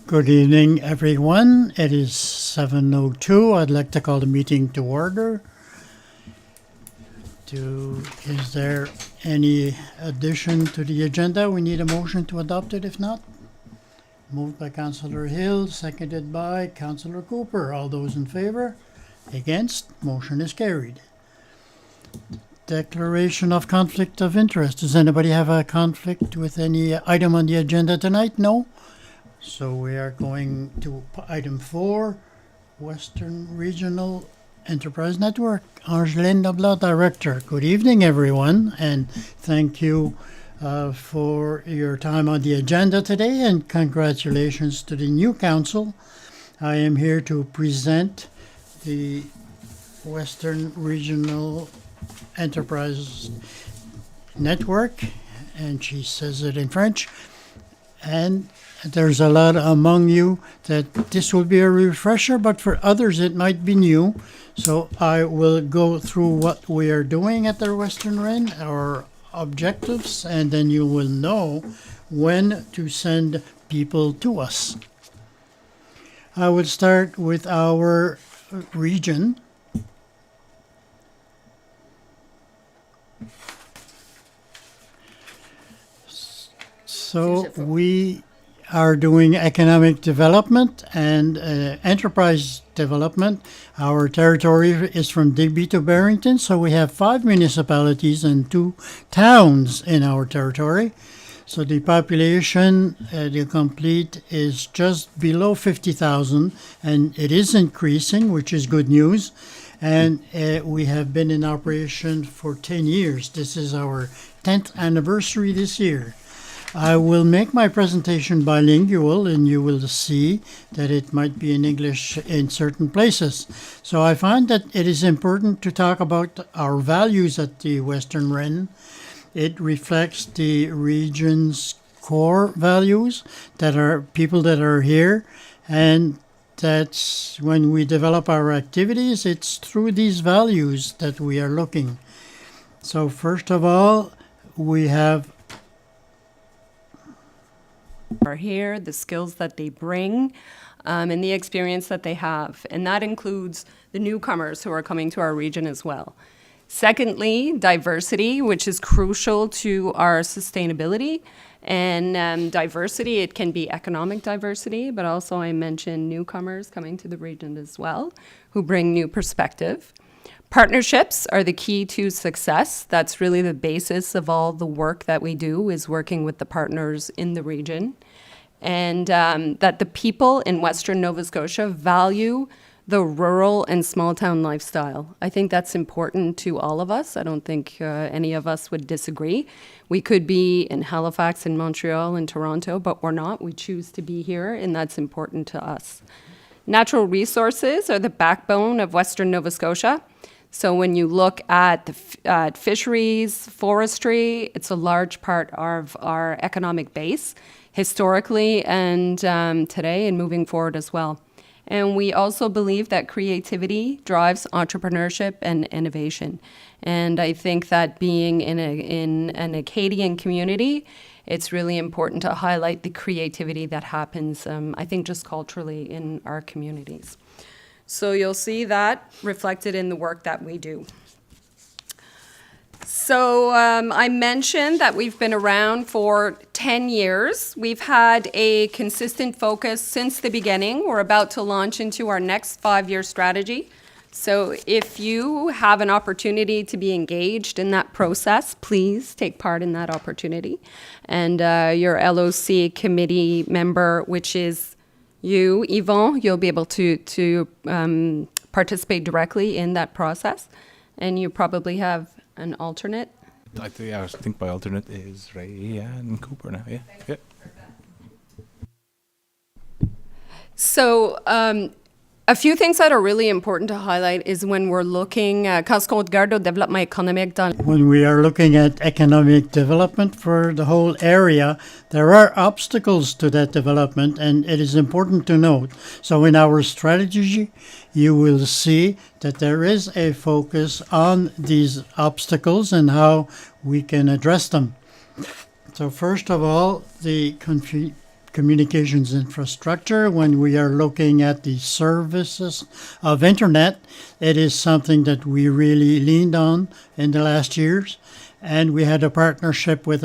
Good evening, everyone. It is 7:02. I'd like to call the meeting to order. Is there any addition to the agenda? We need a motion to adopt it, if not. Moved by Councillor Hill, seconded by Councillor Cooper. All those in favor? Against? Motion is carried. Declaration of conflict of interest. Does anybody have a conflict with any item on the agenda tonight? No? So we are going to item 4, Western Regional Enterprise Network. Angeline Leblanc, Director. Good evening, everyone, and thank you for your time on the agenda today, and congratulations to the new council. I am here to present the Western Regional Enterprise Network, and she says it in French. And there's a lot among you that this will be a refresher, but for others it might be new. So I will go through what we are doing at the Western REN, our objectives, and then you will know when to send people to us. I will start with our region. So we are doing economic development and enterprise development. Our territory is from Digby to Barrington, so we have 5 municipalities and 2 towns in our territory. So the population, the complete, is just below 50,000, and it is increasing, which is good news. And we have been in operation for 10 years. This is our 10th anniversary this year. I will make my presentation bilingual, and you will see that it might be in English in certain places. So I find that it is important to talk about our values at the Western REN. It reflects the region's core values that are people that are here, and that's when we develop our activities, it's through these values that we are looking. So first of all, we have are here, the skills that they bring, and the experience that they have. And that includes the newcomers who are coming to our region as well. Secondly, diversity, which is crucial to our sustainability. And diversity, it can be economic diversity, but also I mentioned newcomers coming to the region as well, who bring new perspective. Partnerships are the key to success. That's really the basis of all the work that we do, is working with the partners in the region. And that the people in Western Nova Scotia value the rural and small town lifestyle. I think that's important to all of us. I don't think any of us would disagree. We could be in Halifax, in Montreal, in Toronto, but we're not. We choose to be here, and that's important to us. Natural resources are the backbone of Western Nova Scotia. So when you look at the fisheries, forestry, it's a large part of our economic base, historically and today and moving forward as well. And we also believe that creativity drives entrepreneurship and innovation. And I think that being in an Acadian community, it's really important to highlight the creativity that happens, I think, just culturally in our communities. So you'll see that reflected in the work that we do. So I mentioned that we've been around for 10 years. We've had a consistent focus since the beginning. We're about to launch into our next 5-year strategy. So if you have an opportunity to be engaged in that process, please take part in that opportunity. And your LOC committee member, which is you, Yvon, you'll be able to participate directly in that process. And you probably have an alternate. I think my alternate is Ray and Cooper now. Yeah. So a few things that are really important to highlight is when we're looking quand on regarde au développement économique dans when we are looking at economic development for the whole area, there are obstacles to that development, and it is important to note. So in our strategy, you will see that there is a focus on these obstacles and how we can address them. So first of all, the communications infrastructure, when we are looking at the services of internet, it is something that we really leaned on in the last years. And we had a partnership with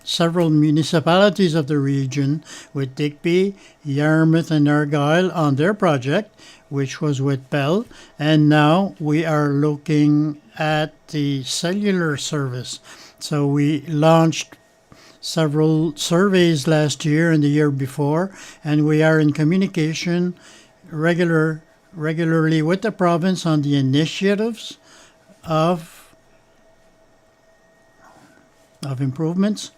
several municipalities of the region, with Digby, Yarmouth, and Argyll on their project, which was with Bell. And now we are looking at the cellular service. So we launched several surveys last year and the year before, and we are in communication regularly with the province on the initiatives of improvements.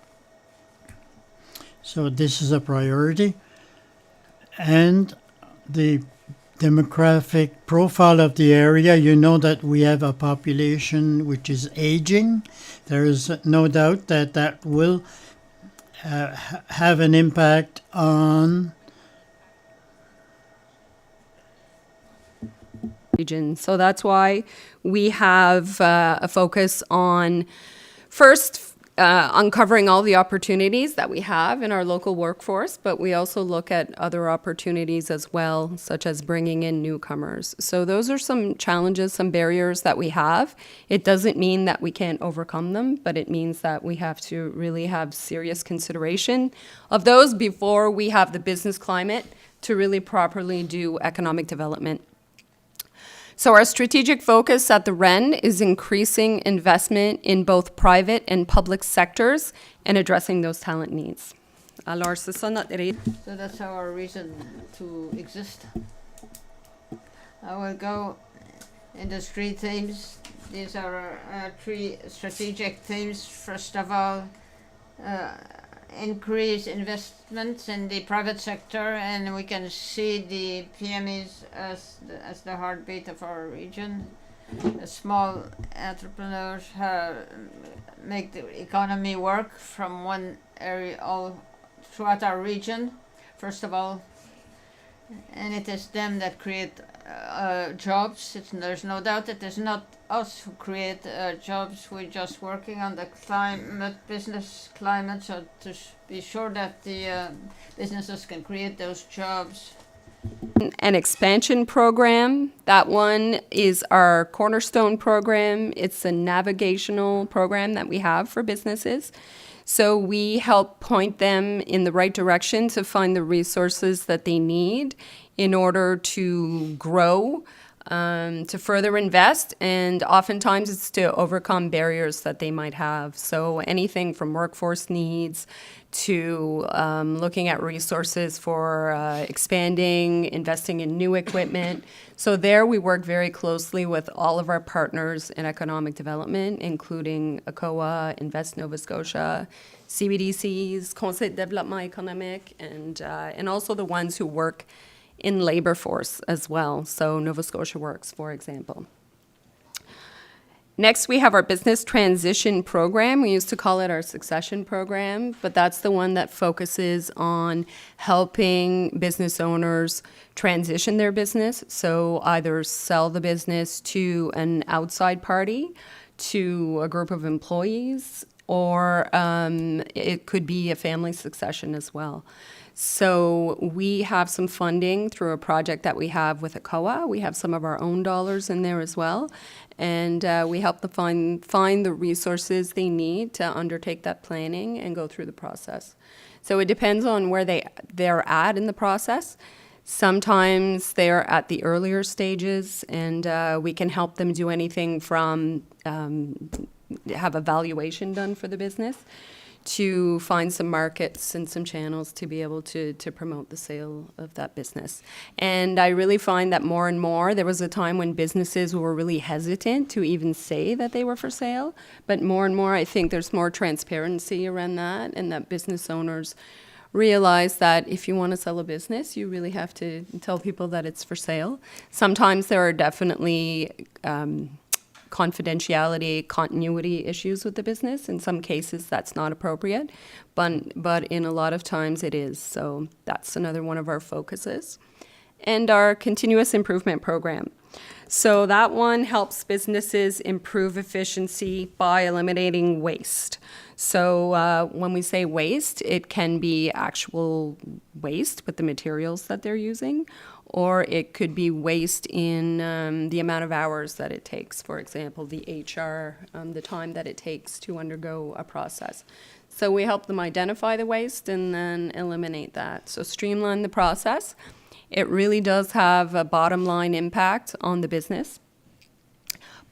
So this is a priority. And the demographic profile of the area, you know that we have a population which is aging. There is no doubt that that will have an impact on region. So that's why we have a focus on first uncovering all the opportunities that we have in our local workforce, but we also look at other opportunities as well, such as bringing in newcomers. So those are some challenges, some barriers that we have. It doesn't mean that we can't overcome them, but it means that we have to really have serious consideration of those before we have the business climate to really properly do economic development. So our strategic focus at the REN is increasing investment in both private and public sectors and addressing those talent needs. Alors, c'est ça notre raison. So that's our reason to exist. I will go in the three themes. These are three strategic themes. First of all, increase investments in the private sector, and we can see the PMEs as the heartbeat of our region. The small entrepreneurs make the economy work from one area all throughout our region, first of all, and it is them that create jobs. There's no doubt that it's not us who create jobs. We're just working on the business climate, so to be sure that the businesses can create those jobs. An expansion program. That one is our cornerstone program. It's a navigational program that we have for businesses. So we help point them in the right direction to find the resources that they need in order to grow, to further invest, and oftentimes it's to overcome barriers that they might have. So anything from workforce needs to looking at resources for expanding, investing in new equipment. So there we work very closely with all of our partners in economic development, including ACOA, Invest Nova Scotia, CBDCs, Conseil de Développement Économique, and also the ones who work in labor force as well. So Nova Scotia Works, for example. Next, we have our business transition program. We used to call it our succession program, but that's the one that focuses on helping business owners transition their business. So either sell the business to an outside party, to a group of employees, or it could be a family succession as well. So we have some funding through a project that we have with ACOA. We have some of our own dollars in there as well. And we help them find the resources they need to undertake that planning and go through the process. So it depends on where they're at in the process. Sometimes they're at the earlier stages, and we can help them do anything from have a valuation done for the business to find some markets and some channels to be able to promote the sale of that business. And I really find that more and more, there was a time when businesses were really hesitant to even say that they were for sale, but more and more I think there's more transparency around that, and that business owners realize that if you want to sell a business, you really have to tell people that it's for sale. Sometimes there are definitely confidentiality, continuity issues with the business. In some cases, that's not appropriate, but in a lot of times it is. So that's another one of our focuses. and our continuous improvement program. So that one helps businesses improve efficiency by eliminating waste. So when we say waste, it can be actual waste with the materials that they're using, or it could be waste in the amount of hours that it takes. For example, the HR, the time that it takes to undergo a process. So we help them identify the waste and then eliminate that. So streamline the process. It really does have a bottom line impact on the business.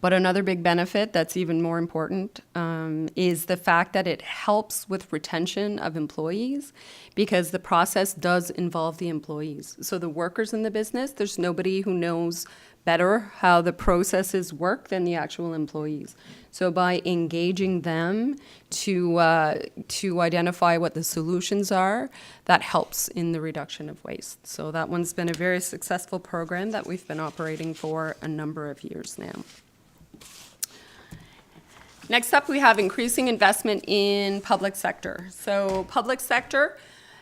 But another big benefit that's even more important is the fact that it helps with retention of employees, because the process does involve the employees. So the workers in the business, there's nobody who knows better how the processes work than the actual employees. So by engaging them to identify what the solutions are, that helps in the reduction of waste. So that one's been a very successful program that we've been operating for a number of years now. Next up, we have increasing investment in public sector. So public sector,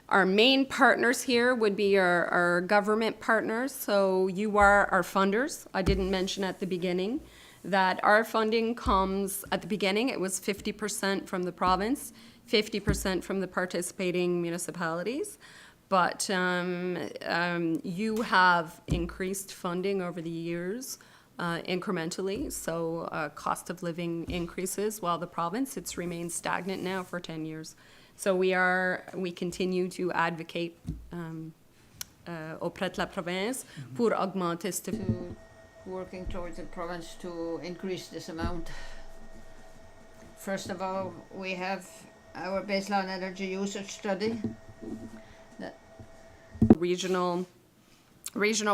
our main partners here would be our government partners. So you are our funders. I didn't mention at the beginning that our funding comes, at the beginning, it was 50% from the province, 50% from the participating municipalities. But you have increased funding over the years incrementally, so cost of living increases, while the province, it's remained stagnant now for 10 years. So we continue to advocate auprès de la province pour augmenter ce... Working towards the province to increase this amount. First of all, we have our baseline energy usage study. Regional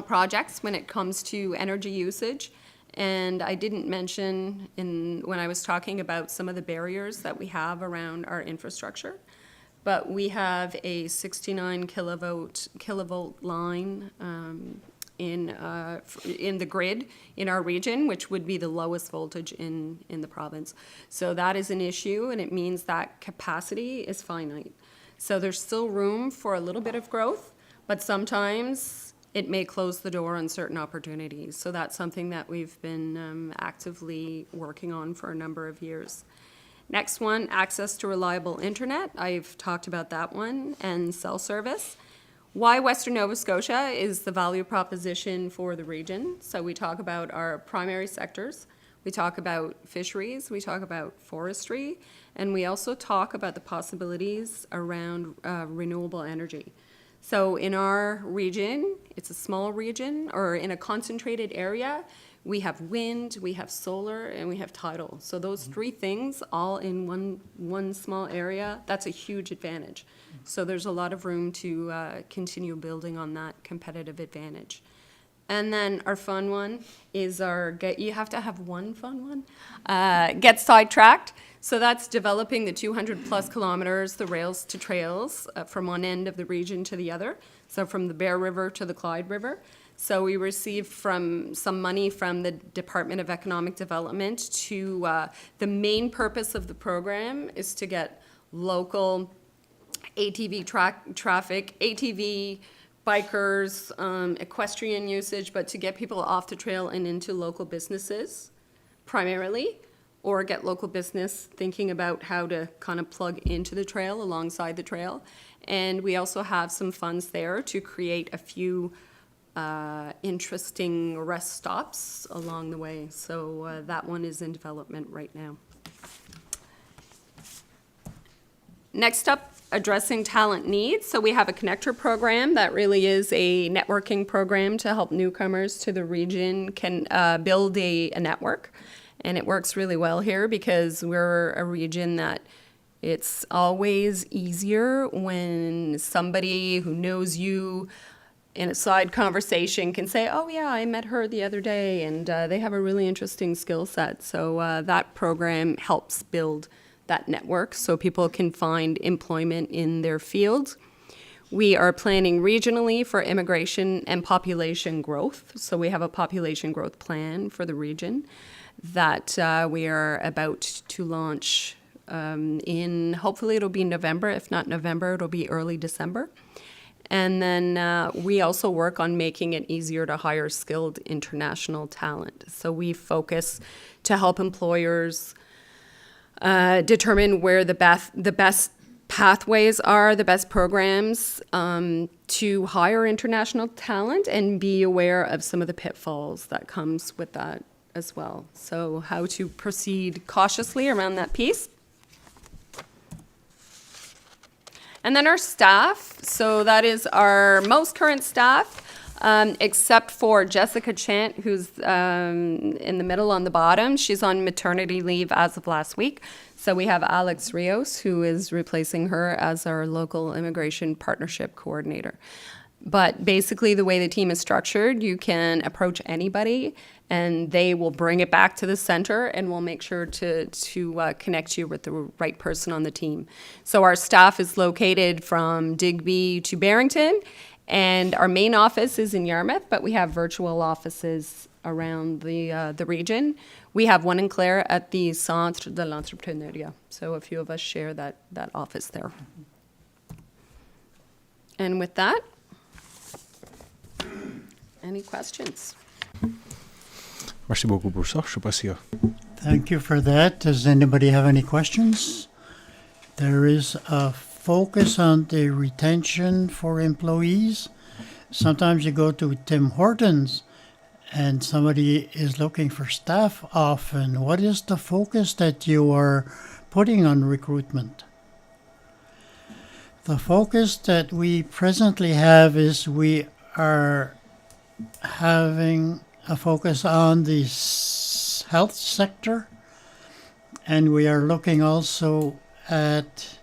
projects when it comes to energy usage. And I didn't mention when I was talking about some of the barriers that we have around our infrastructure, but we have a 69 kilovolt line in the grid in our region, which would be the lowest voltage in the province. So that is an issue, and it means that capacity is finite. So there's still room for a little bit of growth, but sometimes it may close the door on certain opportunities. So that's something that we've been actively working on for a number of years. Next one, access to reliable internet. I've talked about that one, and cell service. Why Western Nova Scotia is the value proposition for the region. So we talk about our primary sectors, we talk about fisheries, we talk about forestry, and we also talk about the possibilities around renewable energy. So in our region, it's a small region, or in a concentrated area, we have wind, we have solar, and we have tidal. So those three things all in one small area, that's a huge advantage. So there's a lot of room to continue building on that competitive advantage. And then our fun one is you have to have one fun one, get sidetracked. So that's developing the 200 plus kilometers, the rails to trails from one end of the region to the other. So from the Bear River to the Clyde River. So we received some money from the Department of Economic Development to, the main purpose of the program is to get local ATV traffic, ATV bikers, equestrian usage, but to get people off the trail and into local businesses primarily, or get local business thinking about how to kind of plug into the trail, alongside the trail. And we also have some funds there to create a few interesting rest stops along the way. So that one is in development right now. Next up, addressing talent needs. So we have a connector program that really is a networking program to help newcomers to the region can build a network. And it works really well here because we're a region that it's always easier when somebody who knows you in a side conversation can say, oh yeah, I met her the other day, and they have a really interesting skill set. So that program helps build that network so people can find employment in their field. We are planning regionally for immigration and population growth. So we have a population growth plan for the region that we are about to launch hopefully it'll be November. If not November, it'll be early December. And then we also work on making it easier to hire skilled international talent. So we focus to help employers determine where the best pathways are, the best programs to hire international talent, and be aware of some of the pitfalls that comes with that as well. So how to proceed cautiously around that piece. And then our staff, so that is our most current staff, except for Jessica Chant, who's in the middle on the bottom. She's on maternity leave as of last week. So we have Alex Rios, who is replacing her as our local immigration partnership coordinator. But basically the way the team is structured, you can approach anybody and they will bring it back to the center, and we'll make sure to connect you with the right person on the team. So our staff is located from Digby to Barrington, and our main office is in Yarmouth, but we have virtual offices around the region. We have one in Clare at the Centre de l'Entrepreneuriat. So a few of us share that office there. And with that, any questions? Merci beaucoup pour ça. Je sais pas s'il y a... Thank you for that. Does anybody have any questions? There is a focus on the retention for employees. Sometimes you go to Tim Hortons and somebody is looking for staff often. What is the focus that you are putting on recruitment? The focus that we presently have is we are having a focus on the health sector, and we are looking also at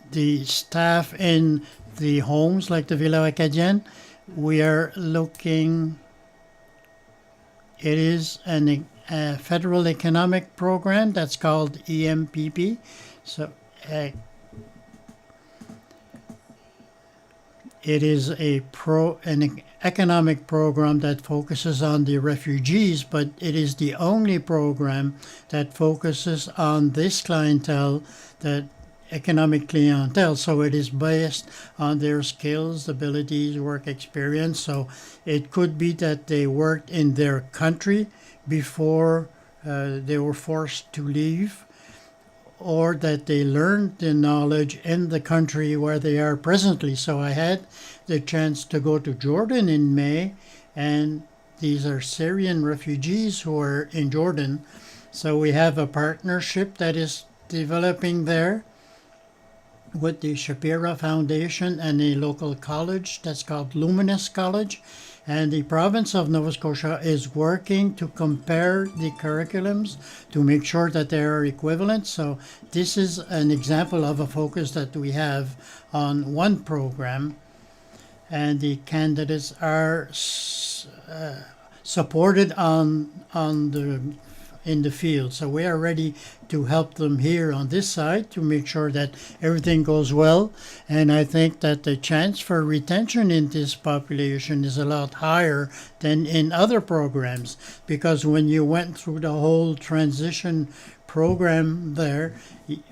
the staff in the homes like the Villa Acadienne. We are looking, it is a federal economic program that's called EMPP. So it is an economic program that focuses on the refugees, but it is the only program that focuses on this clientele, that economic clientele. So it is based on their skills, abilities, work experience. So it could be that they worked in their country before they were forced to leave, or that they learned the knowledge in the country where they are presently. So I had the chance to go to Jordan in May, and these are Syrian refugees who are in Jordan. So we have a partnership that is developing there with the Shapira Foundation and a local college that's called Luminous College. And the province of Nova Scotia is working to compare the curriculums to make sure that they are equivalent. So this is an example of a focus that we have on one program. And the candidates are supported in the field. So we are ready to help them here on this side to make sure that everything goes well. And I think that the chance for retention in this population is a lot higher than in other programs, because when you went through the whole transition program there,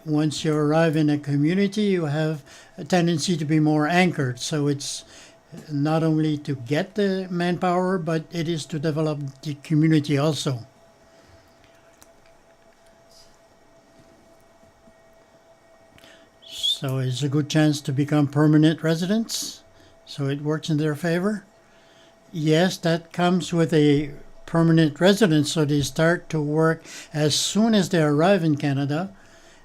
once you arrive in a community, you have a tendency to be more anchored. So it's not only to get the manpower, but it is to develop the community also. So it's a good chance to become permanent residents. So it works in their favor. Yes, that comes with a permanent residence. So they start to work as soon as they arrive in Canada,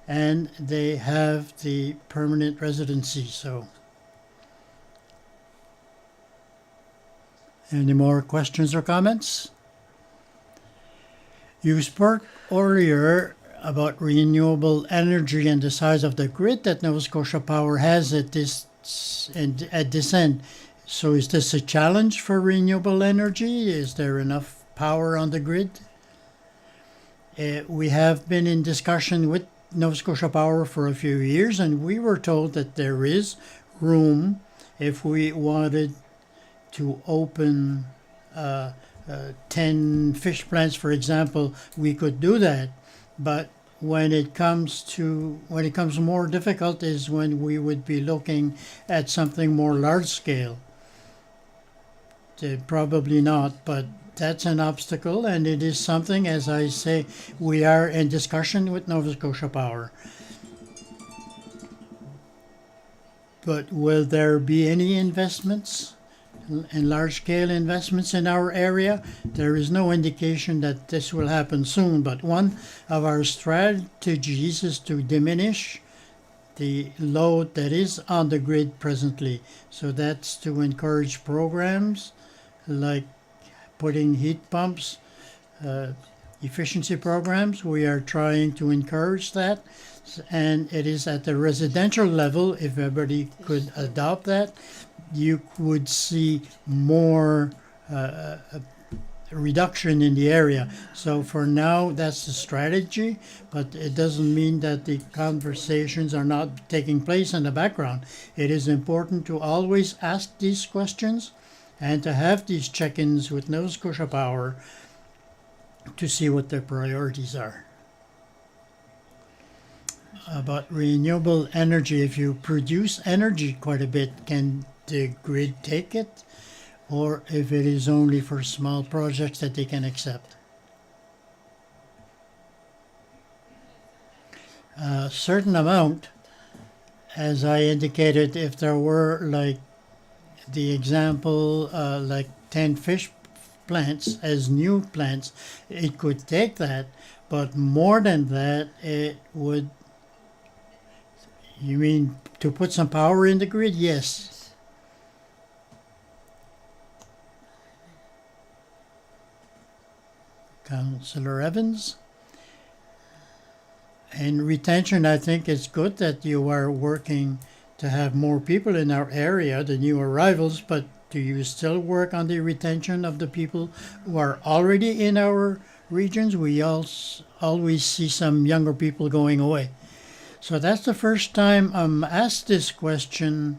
and they have the permanent residency. So any more questions or comments? You spoke earlier about renewable energy and the size of the grid that Nova Scotia Power has at this end. So is this a challenge for renewable energy? Is there enough power on the grid? We have been in discussion with Nova Scotia Power for a few years, and we were told that there is room if we wanted to open 10 fish plants, for example. We could do that. But when it comes more difficult is when we would be looking at something more large scale. Probably not, but that's an obstacle, and it is something, as I say, we are in discussion with Nova Scotia Power. But will there be any investments, and large-scale investments in our area? There is no indication that this will happen soon, but one of our strategies is to diminish the load that is on the grid presently. So that's to encourage programs like putting heat pumps, efficiency programs. We are trying to encourage that, and it is at the residential level. If everybody could adopt that, you would see more reduction in the area. So for now, that's the strategy, but it doesn't mean that the conversations are not taking place in the background. It is important to always ask these questions and to have these check-ins with Nova Scotia Power to see what their priorities are. About renewable energy, if you produce energy quite a bit, can the grid take it? Or if it is only for small projects that they can accept? A certain amount, as I indicated, if there were like the example, like 10 fish plants as new plants, it could take that, but more than that, it would. You mean to put some power in the grid? Yes. Councillor Evans? And retention, I think it's good that you are working to have more people in our area, the new arrivals, but do you still work on the retention of the people who are already in our regions? We always see some younger people going away. So that's the first time I'm asked that question,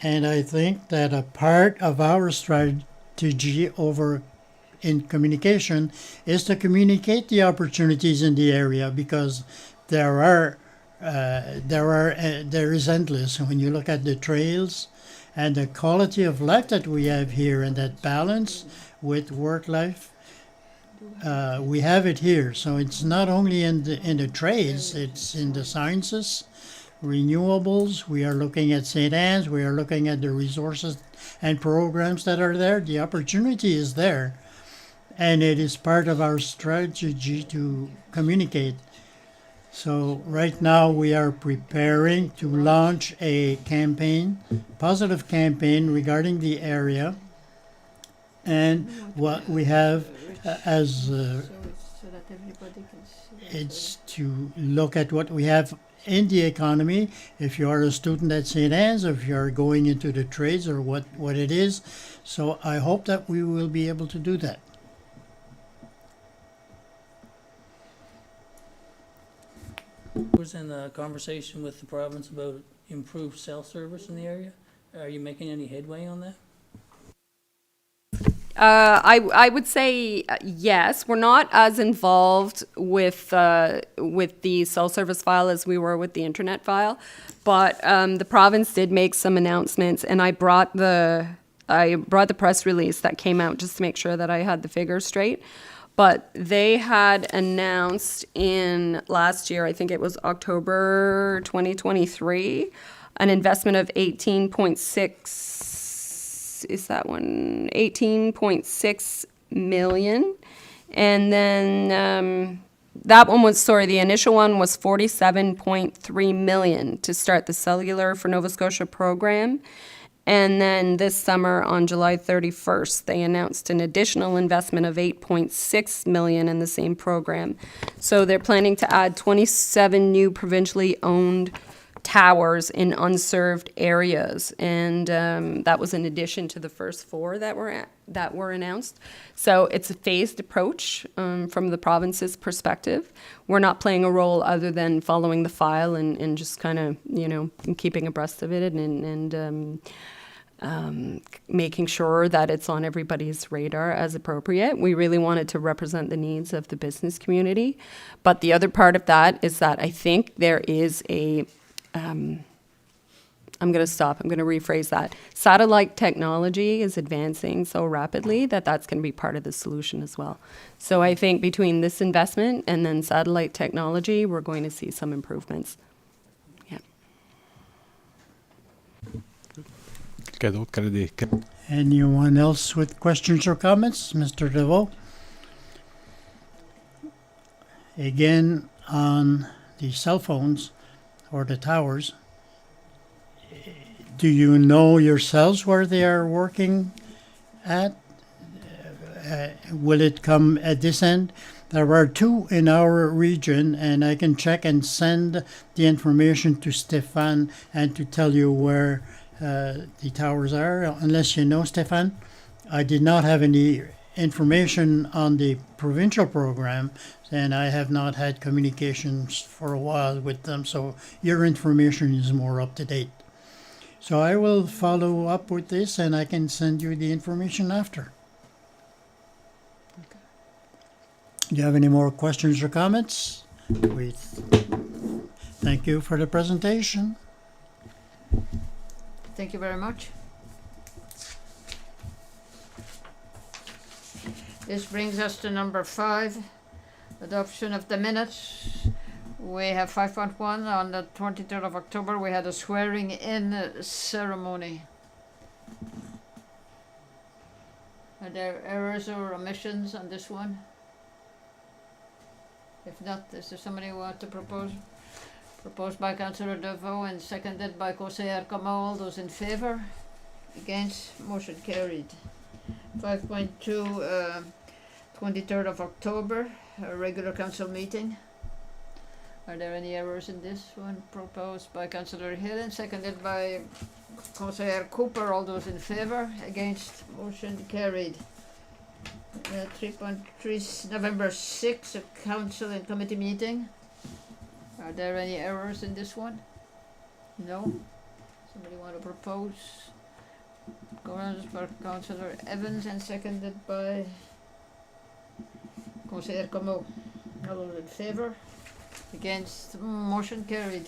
and I think that a part of our strategy in communication is to communicate the opportunities in the area, because there is endless. When you look at the trails and the quality of life that we have here and that balance with work life, we have it here. So it's not only in the trades, it's in the sciences, renewables. We are looking at St. Anne's. We are looking at the resources and programs that are there. The opportunity is there, and it is part of our strategy to communicate. So right now we are preparing to launch a campaign, positive campaign regarding the area, and what we have as it's to look at what we have in the economy. If you are a student at St. Anne's, or if you are going into the trades, or what it is. So I hope that we will be able to do that. Was in a conversation with the province about improved cell service in the area. Are you making any headway on that? I would say yes. We're not as involved with the cell service file as we were with the internet file, but the province did make some announcements, and I brought the press release that came out just to make sure that I had the figures straight. But they had announced in last year, I think it was October 2023, an investment of 18.6 million. And then that one was, the initial one was 47.3 million to start the Cellular for Nova Scotia program. And then this summer, on July 31st, they announced an additional investment of 8.6 million in the same program. So they're planning to add 27 new provincially owned towers in unserved areas, and that was in addition to the first 4 that were announced. So it's a phased approach from the province's perspective. We're not playing a role other than following the file and just kind of keeping abreast of it and making sure that it's on everybody's radar as appropriate. We really wanted to represent the needs of the business community. But the other part of that is that I think there is a, I'm going to stop, I'm going to rephrase that. Satellite technology is advancing so rapidly that that's going to be part of the solution as well. So I think between this investment and then satellite technology, we're going to see some improvements. Yeah. Anyone else with questions or comments? Mr. DeVoe? Again, on the cell phones or the towers, do you know yourselves where they are working at? Will it come at this end? There are 2 in our region, and I can check and send the information to Stefan and to tell you where the towers are, unless you know, Stefan. I did not have any information on the provincial program, and I have not had communications for a while with them, so your information is more up to date. So I will follow up with this, and I can send you the information after. Do you have any more questions or comments? Thank you for the presentation. Thank you very much. This brings us to number 5, adoption of the minutes. We have 5.1 on the 23rd of October. We had a swearing in ceremony. Are there errors or omissions on this one? If not, is there somebody who wants to propose? Proposed by Councillor DeVoe and seconded by Conseiller Como. All those in favour? Against? Motion carried. 5.2, 23rd of October, a regular council meeting. Are there any errors in this one? Proposed by Councillor Hill and seconded by Conseiller Cooper. All those in favour? Against? Motion carried. 3.3, November 6th, a council and committee meeting. Are there any errors in this one? No? Somebody want to propose? Governance by Councillor Evans and seconded by Conseiller Como. All those in favour? Against? Motion carried.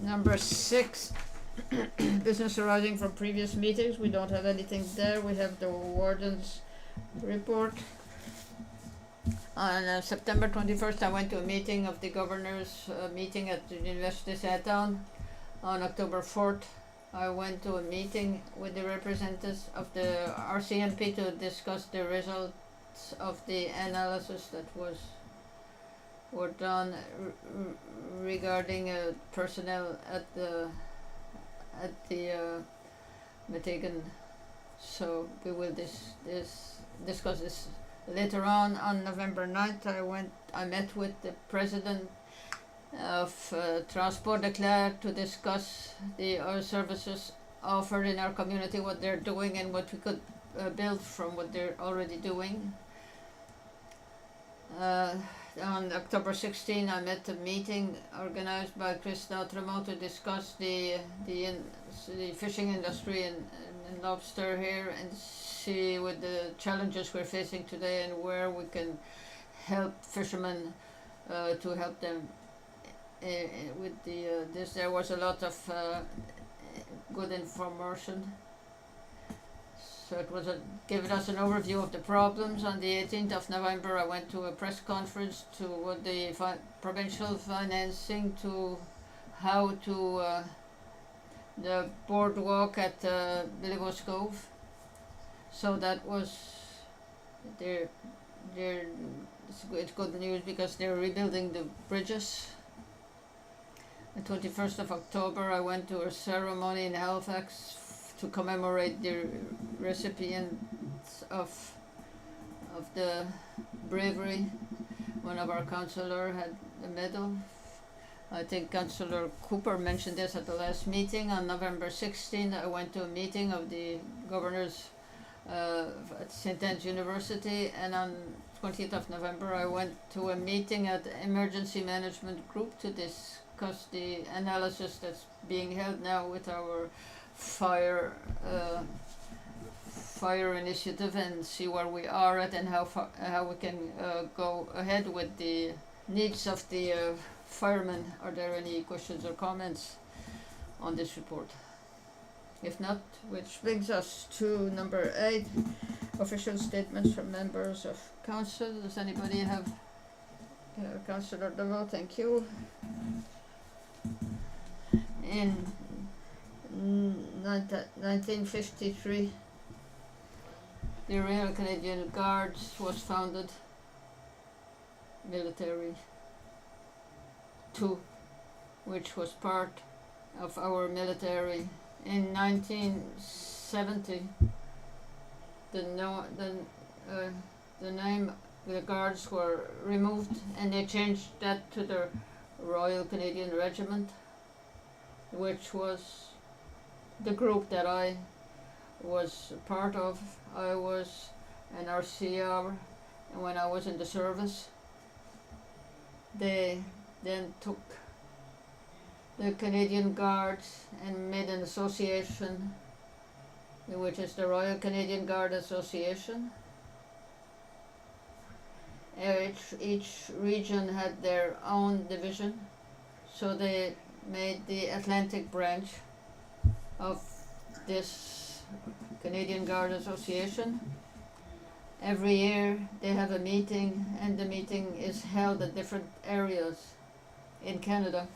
Number 6, business arising from previous meetings. We don't have anything there. We have the warden's report. On September 21st, I went to a meeting of the governor's meeting at the University of Saint-Anne. On October 4th, I went to a meeting with the representatives of the RCMP to discuss the results of the analysis that were done regarding personnel at the Metegan. So we will discuss this later on. On November 9th, I met with the president of Transport de Clare to discuss the services offered in our community, what they're doing and what we could build from what they're already doing. On October 16, I met a meeting organized by Chris D'Outremont to discuss the fishing industry and lobster here, and see what the challenges we're facing today and where we can help fishermen to help them with this. There was a lot of good information. So it was giving us an overview of the problems. On the 18th of November, I went to a press conference to what the provincial financing to how to the boardwalk at Billybo's Cove. So that was it's good news because they're rebuilding the bridges. The 21st of October, I went to a ceremony in Halifax to commemorate the recipients of the bravery. One of our councillors had a medal. I think Councillor Cooper mentioned this at the last meeting. On November 16th, I went to a meeting of the governors at St. Anne's University, and on 20th of November, I went to a meeting at the Emergency Management Group to discuss the analysis that's being held now with our fire fire initiative and see where we are at and how we can go ahead with the needs of the firemen. Are there any questions or comments on this report? If not, which brings us to number 8, official statements from members of council. Does anybody have Councillor DeVoe, thank you. In 1953, the Royal Canadian Guards was founded, military too, which was part of our military. In 1970, the name the guards were removed and they changed that to the Royal Canadian Regiment, which was the group that I was part of. I was an RCR when I was in the service. They then took the Canadian Guards and made an association, which is the Royal Canadian Guard Association. Each region had their own division, so they made the Atlantic branch of this Canadian Guard Association. Every year they have a meeting, and the meeting is held at different areas in Canada.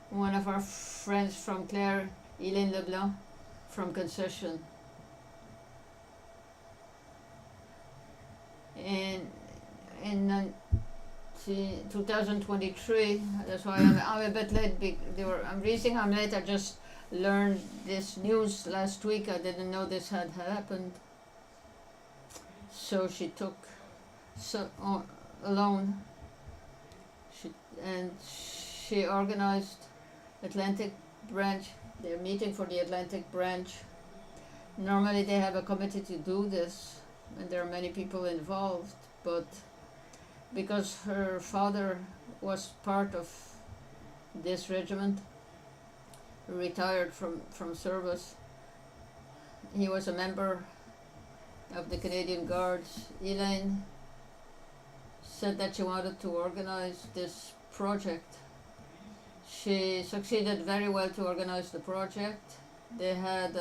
One of our friends from Clare, Elaine Leblanc, from Concession. In 2023, that's why I'm a bit late. I'm reason I'm late. I just learned this news last week. I didn't know this had happened. So she took alone. She organized Atlantic branch. They're meeting for the Atlantic branch. Normally they have a committee to do this, and there are many people involved, but because her father was part of this regiment, retired from service, he was a member of the Canadian Guards. Elaine said that she wanted to organize this project. She succeeded very well to organize the project. They had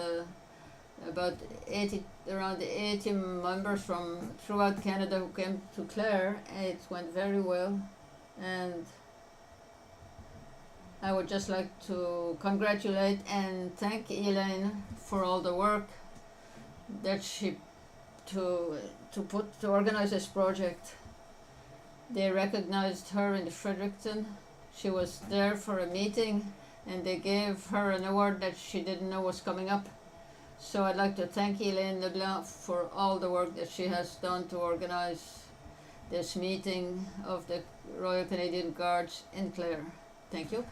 around 80 members from throughout Canada who came to Clare. It went very well, and I would just like to congratulate and thank Elaine for all the work that she to organize this project. They recognized her in Fredericton. She was there for a meeting, and they gave her an award that she didn't know was coming up. So I'd like to thank Elaine Leblanc for all the work that she has done to organize this meeting of the Royal Canadian Guards in Clare. Thank you.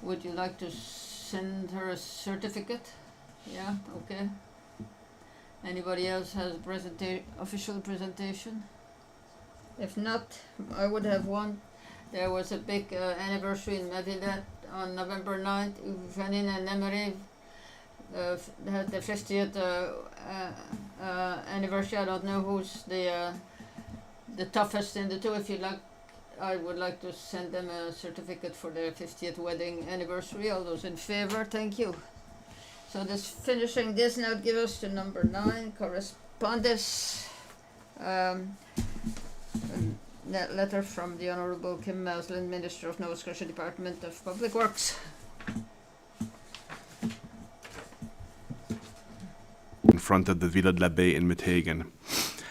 Would you like to send her a certificate? Yeah, okay. Anybody else has official presentation? If not, I would have one. There was a big anniversary in Mavilat on November 9th. Janine and Emery had the 50th anniversary. I don't know who's the toughest in the two. If you like, I would like to send them a certificate for their 50th wedding anniversary. All those in favor, thank you. So finishing this now, give us to number 9, correspondence. That letter from the Honourable Kim Maslin, Minister of Nova Scotia Department of Public Works. In front of the Villa de la Baie in Meteghan.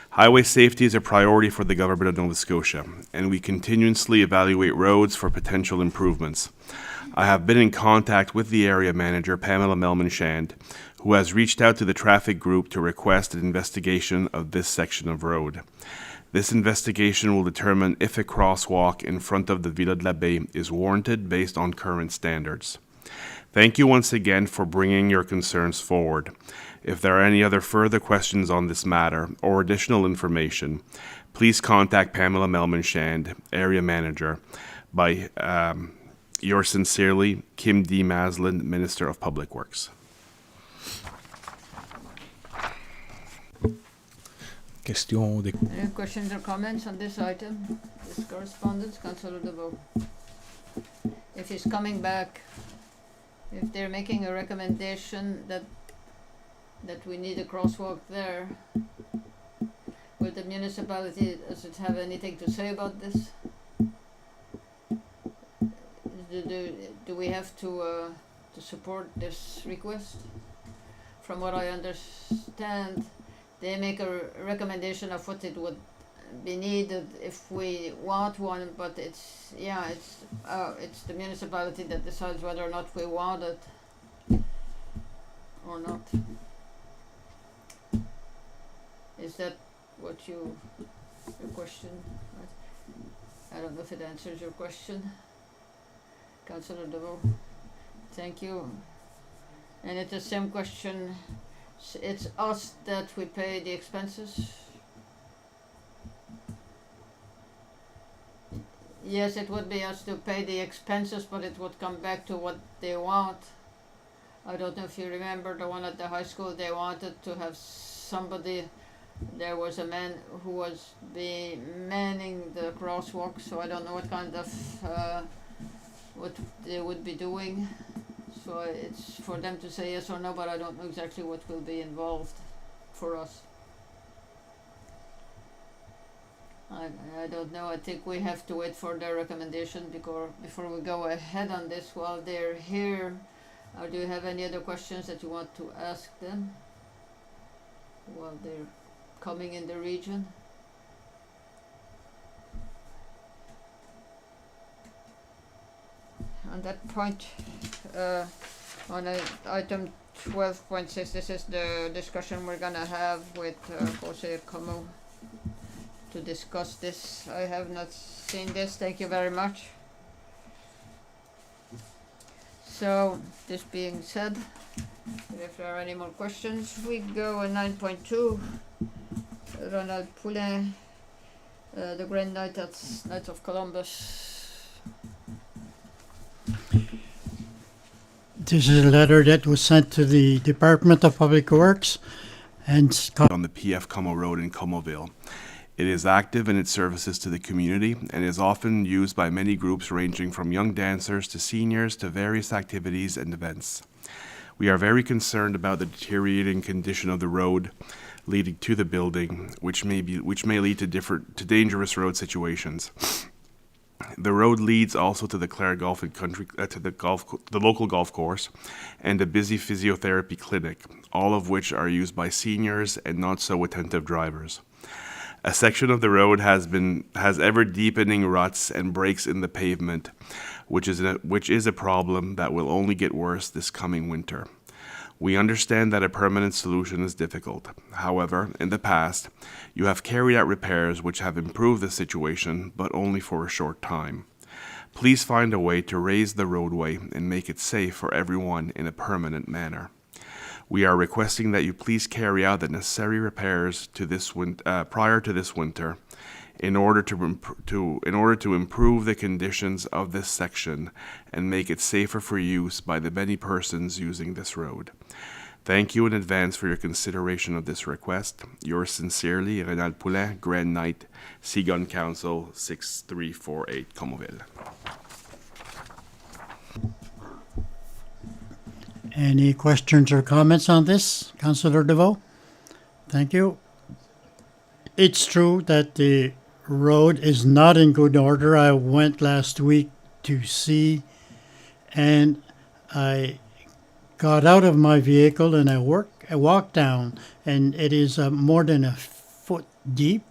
Highway safety is a priority for the Government of Nova Scotia, and we continuously evaluate roads for potential improvements. I have been in contact with the area manager, Pamela Melman-Shand, who has reached out to the traffic group to request an investigation of this section of road. This investigation will determine if a crosswalk in front of the Villa de la Baie is warranted based on current standards. Thank you once again for bringing your concerns forward. If there are any other further questions on this matter or additional information, please contact Pamela Melman-Shand, Area Manager, by yours sincerely, Kim D. Maslin, Minister of Public Works. Question des Any questions or comments on this item? This correspondence, Councillor DeVoe. If he's coming back, if they're making a recommendation that we need a crosswalk there, will the municipality, does it have anything to say about this? Do we have to support this request? From what I understand, they make a recommendation of what it would be needed if we want one, but it's the municipality that decides whether or not we want it or not. Is that what your question? I don't know if it answers your question, Councillor DeVoe. Thank you. And it's the same question. It's us that we pay the expenses. Yes, it would be us to pay the expenses, but it would come back to what they want. I don't know if you remember the one at the high school. They wanted to have somebody. There was a man who was manning the crosswalk, so I don't know what kind of what they would be doing. So it's for them to say yes or no, but I don't know exactly what will be involved for us. I don't know. I think we have to wait for their recommendation before we go ahead on this while they're here. Do you have any other questions that you want to ask them while they're coming in the region? On that point, on item 12.6, this is the discussion we're gonna have with Jose Como to discuss this. I have not seen this. Thank you very much. So, this being said, if there are any more questions, we go on 9.2. Ronald Poulin, the Grand Knights of Columbus. This is a letter that was sent to the Department of Public Works and On the PF Como Road in Comoville. It is active in its services to the community and is often used by many groups ranging from young dancers to seniors to various activities and events. We are very concerned about the deteriorating condition of the road leading to the building, which may lead to dangerous road situations. The road leads also to the Clare Golf and Country to the local golf course and a busy physiotherapy clinic, all of which are used by seniors and not so attentive drivers. A section of the road has ever deepening ruts and breaks in the pavement, which is a problem that will only get worse this coming winter. We understand that a permanent solution is difficult. However, in the past, you have carried out repairs which have improved the situation, but only for a short time. Please find a way to raise the roadway and make it safe for everyone in a permanent manner. We are requesting that you please carry out the necessary repairs to this prior to this winter in order to improve the conditions of this section and make it safer for use by the many persons using this road. Thank you in advance for your consideration of this request. Yours sincerely, Ronald Poulin, Grand Knight, Seagun Council, 6348, Comoville. any questions or comments on this, Councillor DeVoe? Thank you. It's true that the road is not in good order. I went last week to see, and I got out of my vehicle and I walked down, and it is more than a foot deep.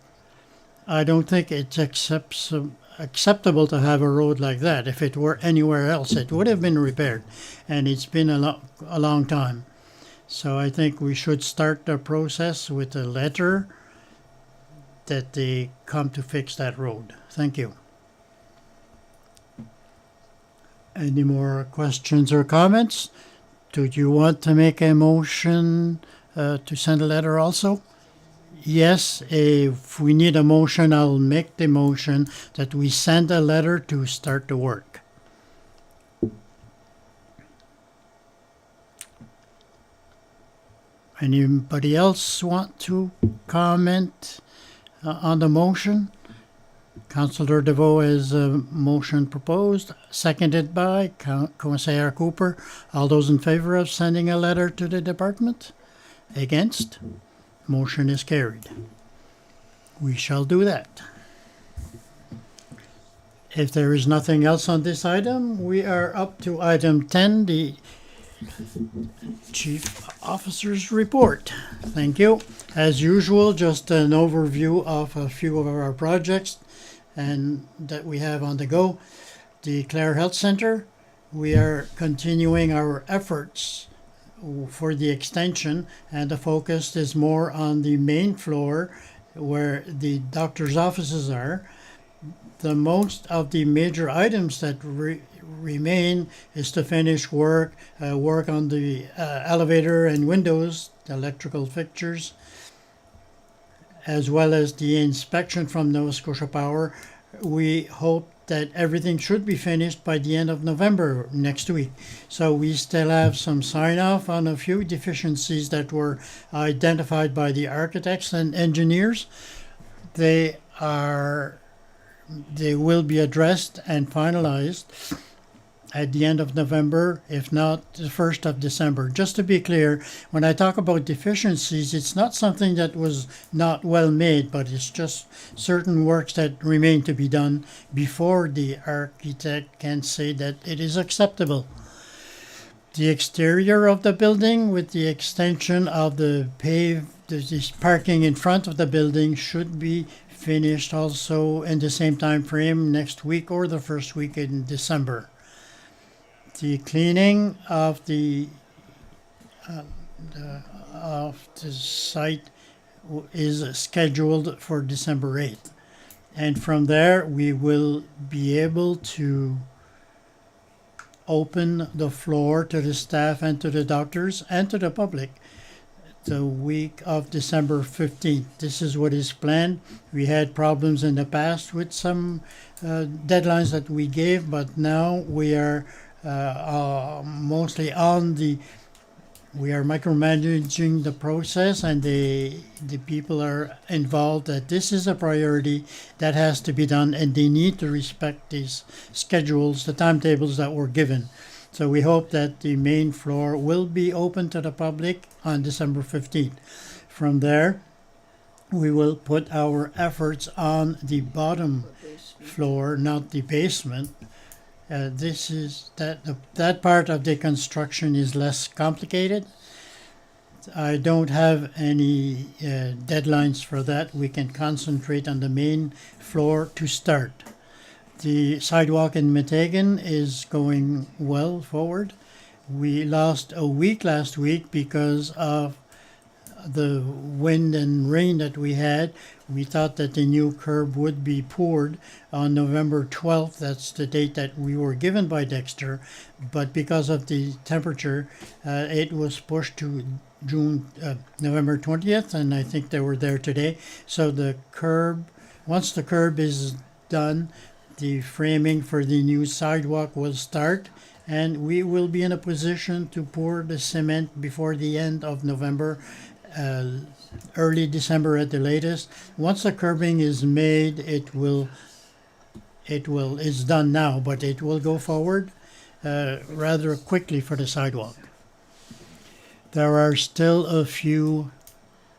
I don't think it's acceptable to have a road like that. If it were anywhere else, it would have been repaired, and it's been a long time. So I think we should start the process with a letter that they come to fix that road. Thank you. Any more questions or comments? Do you want to make a motion, to send a letter also? Yes, if we need a motion, I'll make the motion that we send a letter to start the work. Anybody else want to comment on the motion? Councillor DeVoe has a motion proposed, seconded by Councillor Cooper. All those in favor of sending a letter to the department? Against? Motion is carried. We shall do that. If there is nothing else on this item, we are up to item 10, the Chief Officer's Report. Thank you. As usual, just an overview of a few of our projects and that we have on the go. The Clare Health Center, we are continuing our efforts for the extension, and the focus is more on the main floor where the doctor's offices are. The most of the major items that remain is to finish work on the elevator and windows, the electrical fixtures, as well as the inspection from Nova Scotia Power. We hope that everything should be finished by the end of November next week. So we still have some sign off on a few deficiencies that were identified by the architects and engineers. They will be addressed and finalized at the end of November, if not the 1st of December. Just to be clear, when I talk about deficiencies, it's not something that was not well made, but it's just certain works that remain to be done before the architect can say that it is acceptable. The exterior of the building with the extension of the this parking in front of the building should be finished also in the same time frame next week or the first week in December. The cleaning of the site is scheduled for December 8th. And from there, we will be able to open the floor to the staff and to the doctors and to the public the week of December 15th. This is what is planned. We had problems in the past with some deadlines that we gave, but now we are mostly we are micromanaging the process, and the people are involved that this is a priority that has to be done, and they need to respect these schedules, the timetables that were given. So we hope that the main floor will be open to the public on December 15th. From there, we will put our efforts on the bottom floor, not the basement. This is that part of the construction is less complicated. I don't have any deadlines for that. We can concentrate on the main floor to start. The sidewalk in Meteghan is going well forward. We lost a week last week because of the wind and rain that we had. We thought that the new curb would be poured on November 12th. That's the date that we were given by Dexter. But because of the temperature, it was pushed to November 20th, and I think they were there today. So once the curb is done, the framing for the new sidewalk will start, and we will be in a position to pour the cement before the end of November, early December at the latest. Once the curbing is made, it's done now, but it will go forward rather quickly for the sidewalk. There are still a few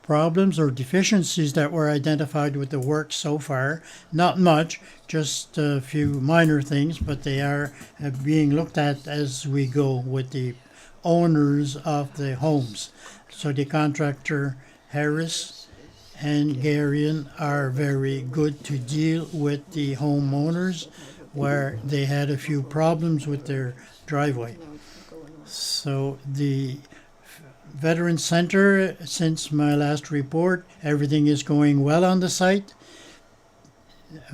problems or deficiencies that were identified with the work so far. Not much, just a few minor things, but they are being looked at as we go with the owners of the homes. So the contractor, Harris and Garian, are very good to deal with the homeowners where they had a few problems with their driveway. So the Veteran Center, since my last report, everything is going well on the site.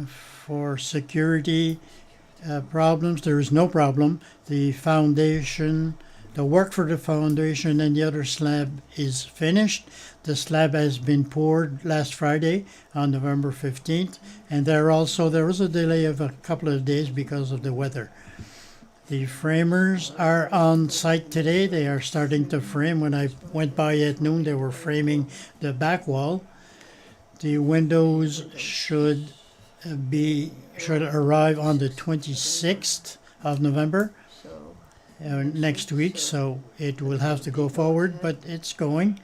For security problems, there is no problem. The foundation The work for the foundation and the other slab is finished. The slab has been poured last Friday on November 15th, and there was a delay of a couple of days because of the weather. The framers are on site today. They are starting to frame. When I went by at noon, they were framing the back wall. The windows should arrive on the 26th of November next week, so it will have to go forward, but it's going.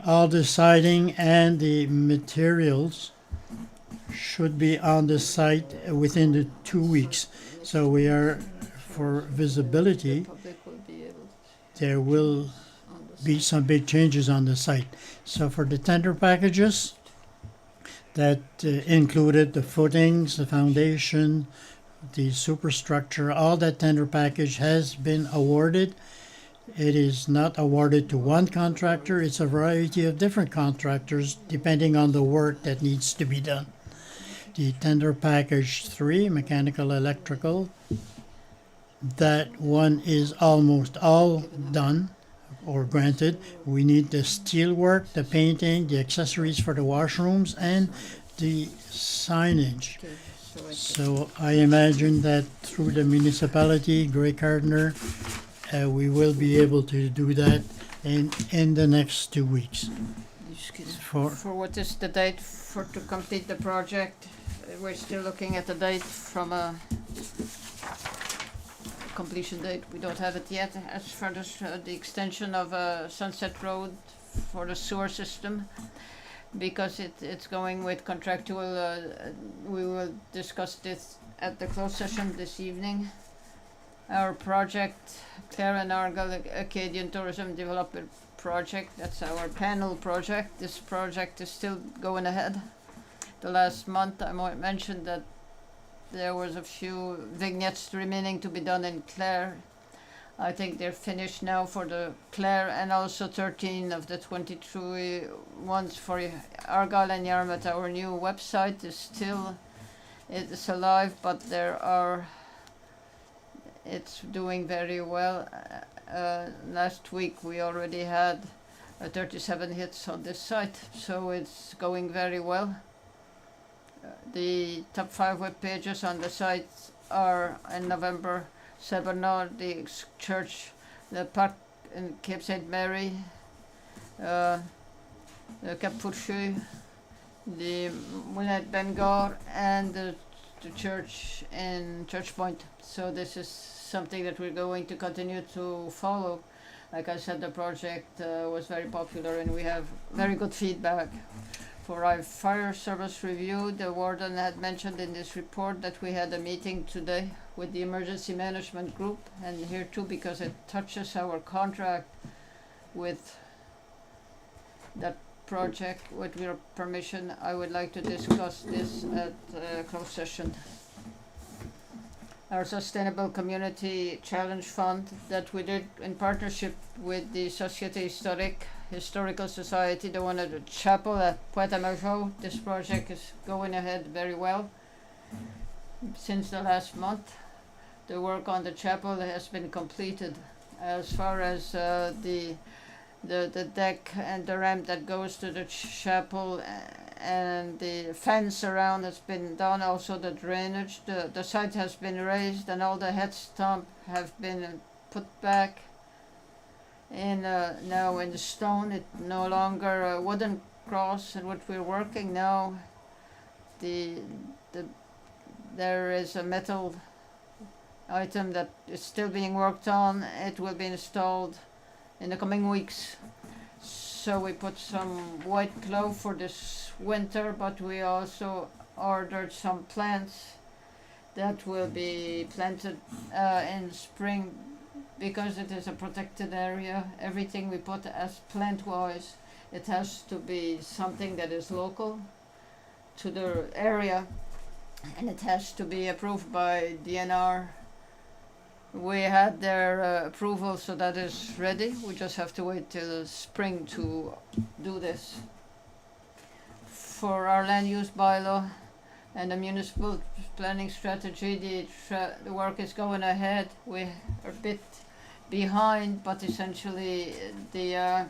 All the siding and the materials should be on the site within the 2 weeks. So we are, for visibility, Public will be able there will be some big changes on the site. So for the tender packages, that included the footings, the foundation, the superstructure, all that tender package has been awarded. It is not awarded to one contractor, it's a variety of different contractors depending on the work that needs to be done. The tender package 3, mechanical electrical, that one is almost all done or granted. We need the steel work, the painting, the accessories for the washrooms, and the signage. So I imagine that through the municipality, Grey Cardinal, we will be able to do that in the next 2 weeks. For what is the date to complete the project? We're still looking at the date from a completion date. We don't have it yet. As far as the extension of Sunset Road for the sewer system, because it's going with contractual, we will discuss this at the closed session this evening. Our project, Clare and Argyll Acadian Tourism Development Project, that's our panel project. This project is still going ahead. The last month I mentioned that there was a few vignettes remaining to be done in Clare. I think they're finished now for the Clare, and also 13 of the 23 ones for Argyll and Yarmouth. Our new website is still, it's alive, but it's doing very well. Last week we already had 37 hits on this site, so it's going very well. The top 5 web pages on the site are in November, Sebernard, the church, the park in Cape St. Mary, the Cap Fourchu, the Moulin Bangor, and the church in Church Point. So this is something that we're going to continue to follow. Like I said, the project was very popular and we have very good feedback. For our fire service review, the warden had mentioned in this report that we had a meeting today with the emergency management group, and here too, because it touches our contract with that project, with your permission, I would like to discuss this at closed session. Our Sustainable Community Challenge Fund that we did in partnership with the Société Historical Society, the one at the chapel at Pointe-à-Mageau. This project is going ahead very well. Since the last month, the work on the chapel has been completed. As far as the deck and the ramp that goes to the chapel and the fence around has been done, also the drainage. The site has been raised and all the head stump have been put back in now in the stone. It no longer a wooden cross, and what we're working now, there is a metal item that is still being worked on. It will be installed in the coming weeks. So we put some white cloth for this winter, but we also ordered some plants that will be planted in spring, because it is a protected area. Everything we put as plant-wise, it has to be something that is local to the area, and it has to be approved by DNR. We had their approval, so that is ready. We just have to wait till spring to do this. For our land use bylaw and the municipal planning strategy, the work is going ahead. We are a bit behind, but essentially the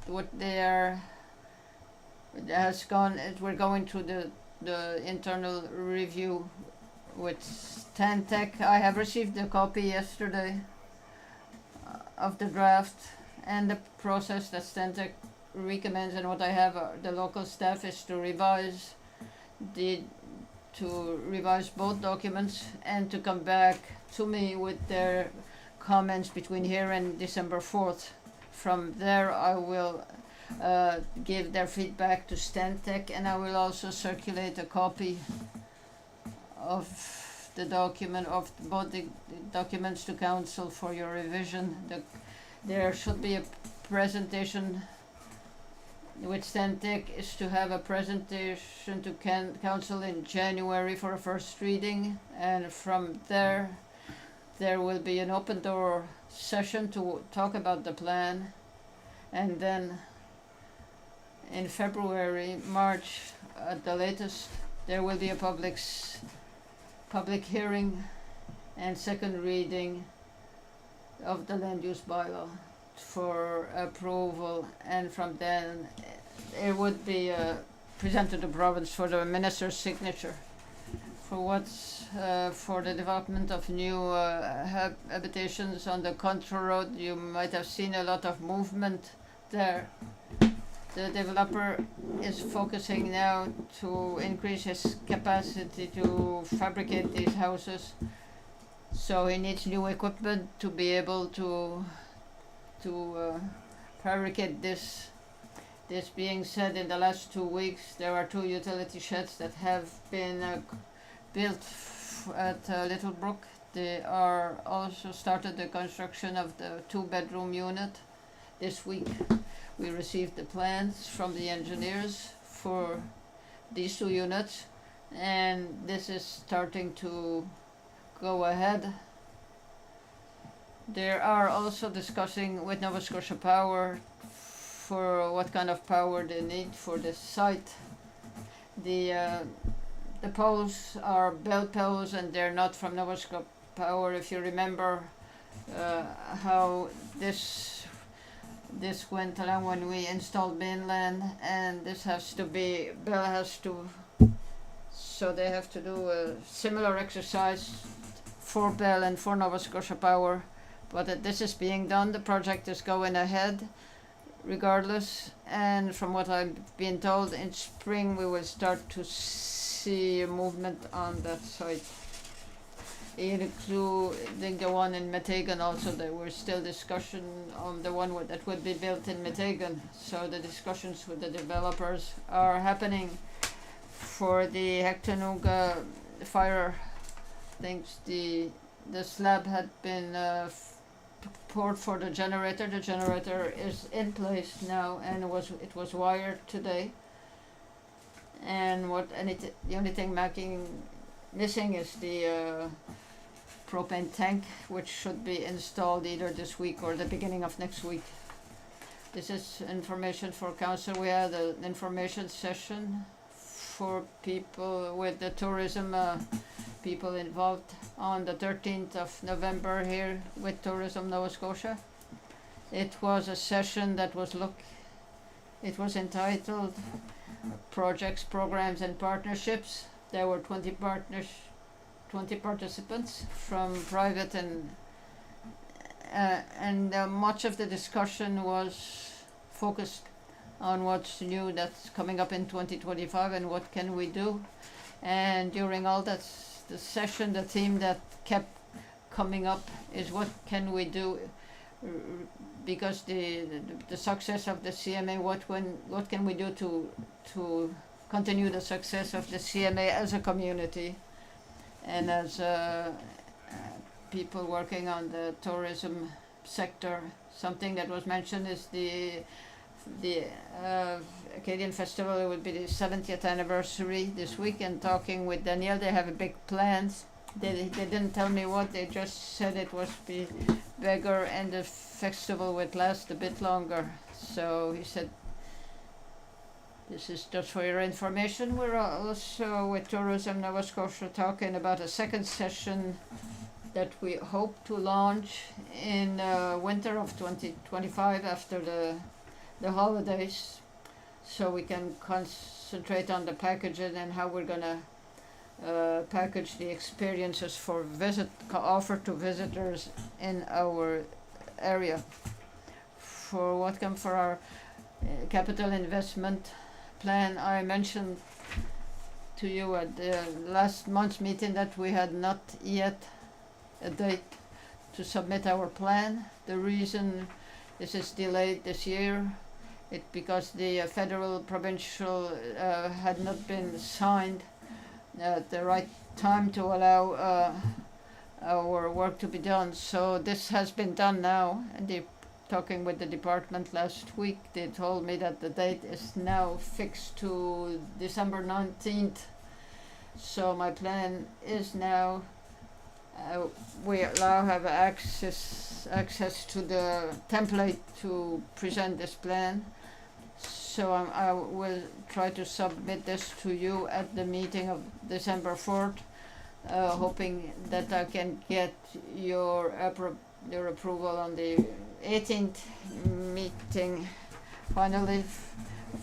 what they are has gone. We're going through the internal review with Stantec. I have received a copy yesterday of the draft and the process that Stantec recommends, and what I have the local staff is to revise both documents and to come back to me with their comments between here and December 4th. From there I will give their feedback to Stantec, and I will also circulate a copy of the document, of both the documents to council for your revision. There should be a presentation with Stantec is to have a presentation to council in January for a first reading, and from there will be an open door session to talk about the plan, and then in February, March at the latest, there will be a public hearing and second reading of the land use bylaw for approval, and from then it would be presented to the province for the minister's signature. For the development of new habitations on the Contour Road, you might have seen a lot of movement there. The developer is focusing now to increase his capacity to fabricate these houses. So he needs new equipment to be able to fabricate this. This being said, in the last 2 weeks, there are 2 utility sheds that have been built at Little Brook. They are also started the construction of the 2-bedroom unit. This week we received the plans from the engineers for these 2 units, and this is starting to go ahead. They are also discussing with Nova Scotia Power for what kind of power they need for this site. The poles are Bell poles, and they're not from Nova Scotia Power. If you remember how this went along when we installed mainland, and this has to be, Bell has to, so they have to do a similar exercise for Bell and for Nova Scotia Power. But this is being done, the project is going ahead regardless, and from what I've been told, in spring we will start to see a movement on that site, including the one in Metegan. Also, there were still discussion on the one that would be built in Metegan, so the discussions with the developers are happening. For the Hectanuga fire things, the slab had been poured for the generator. The generator is in place now, and it was wired today. And the only thing missing is the propane tank, which should be installed either this week or the beginning of next week. This is information for council. We had an information session for people with the tourism people involved on the 13th of November here with Tourism Nova Scotia. It was a session that was it was entitled Projects, Programs and Partnerships. There were 20 participants from private and much of the discussion was focused on what's new that's coming up in 2025 and what can we do. And during all that the session, the theme that kept coming up is what can we do, because the success of the CMA, what can we do to continue the success of the CMA as a community and as people working on the tourism sector. Something that was mentioned is the Acadian Festival. It will be the 70th anniversary this week, and talking with Danielle, they have big plans. They didn't tell me what, they just said it was be bigger and the festival would last a bit longer. So he said, this is just for your information. We're also with Tourism Nova Scotia talking about a second session that we hope to launch in winter of 2025 after the holidays, so we can concentrate on the packaging and how we're gonna package the experiences for offered to visitors in our area. For our capital investment plan, I mentioned to you at the last month's meeting that we had not yet a date to submit our plan. The reason this is delayed this year is because the federal provincial had not been signed at the right time to allow our work to be done. So this has been done now, and talking with the department last week, they told me that the date is now fixed to December 19th. So my plan is now we now have access to the template to present this plan. So I will try to submit this to you at the meeting of December 4th, hoping that I can get your approval on the 18th meeting. Finally,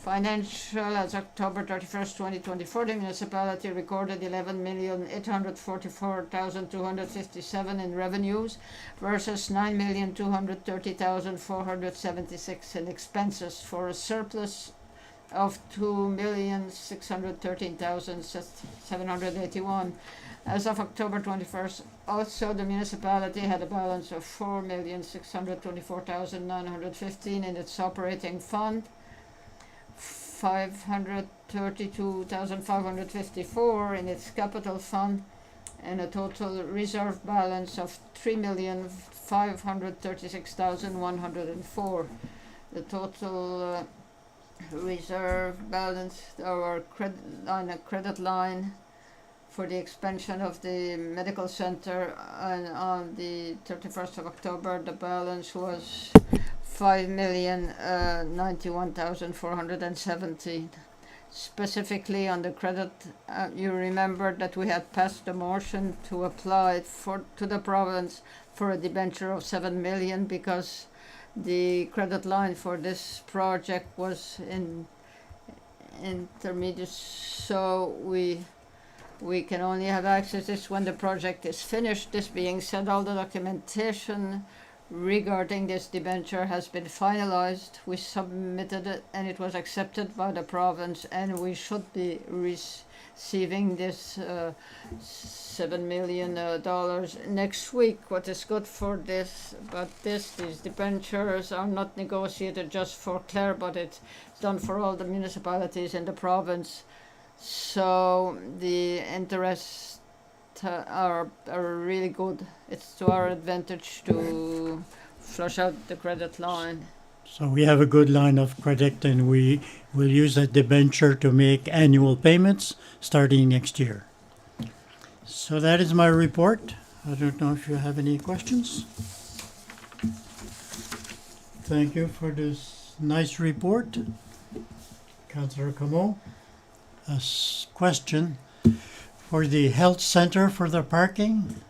financial, as October 31st, 2024, the municipality recorded 11,844,257 in revenues versus 9,230,476 in expenses, for a surplus of 2,613,781. As of October 21st, also the municipality had a balance of 4,624,915 in its operating fund, 532,554 in its capital fund, and a total reserve balance of 3,536,104. The total reserve balance, our credit line for the expansion of the medical center, and on the 31st of October the balance was 5,091,417. Specifically on the credit, you remember that we had passed a motion to apply to the province for a debenture of 7 million because the credit line for this project was intermediate, so we can only have access to this when the project is finished. This being said, all the documentation regarding this debenture has been finalized. We submitted it and it was accepted by the province, and we should be receiving this $7 million next week. What is good for this, but these debentures are not negotiated just for Clare, but it's done for all the municipalities in the province. So the interests are really good. It's to our advantage to flush out the credit line. So we have a good line of credit, and we will use that debenture to make annual payments starting next year. So that is my report. I don't know if you have any questions. Thank you for this nice report, Councillor Comeau. A question for the health center for the parking.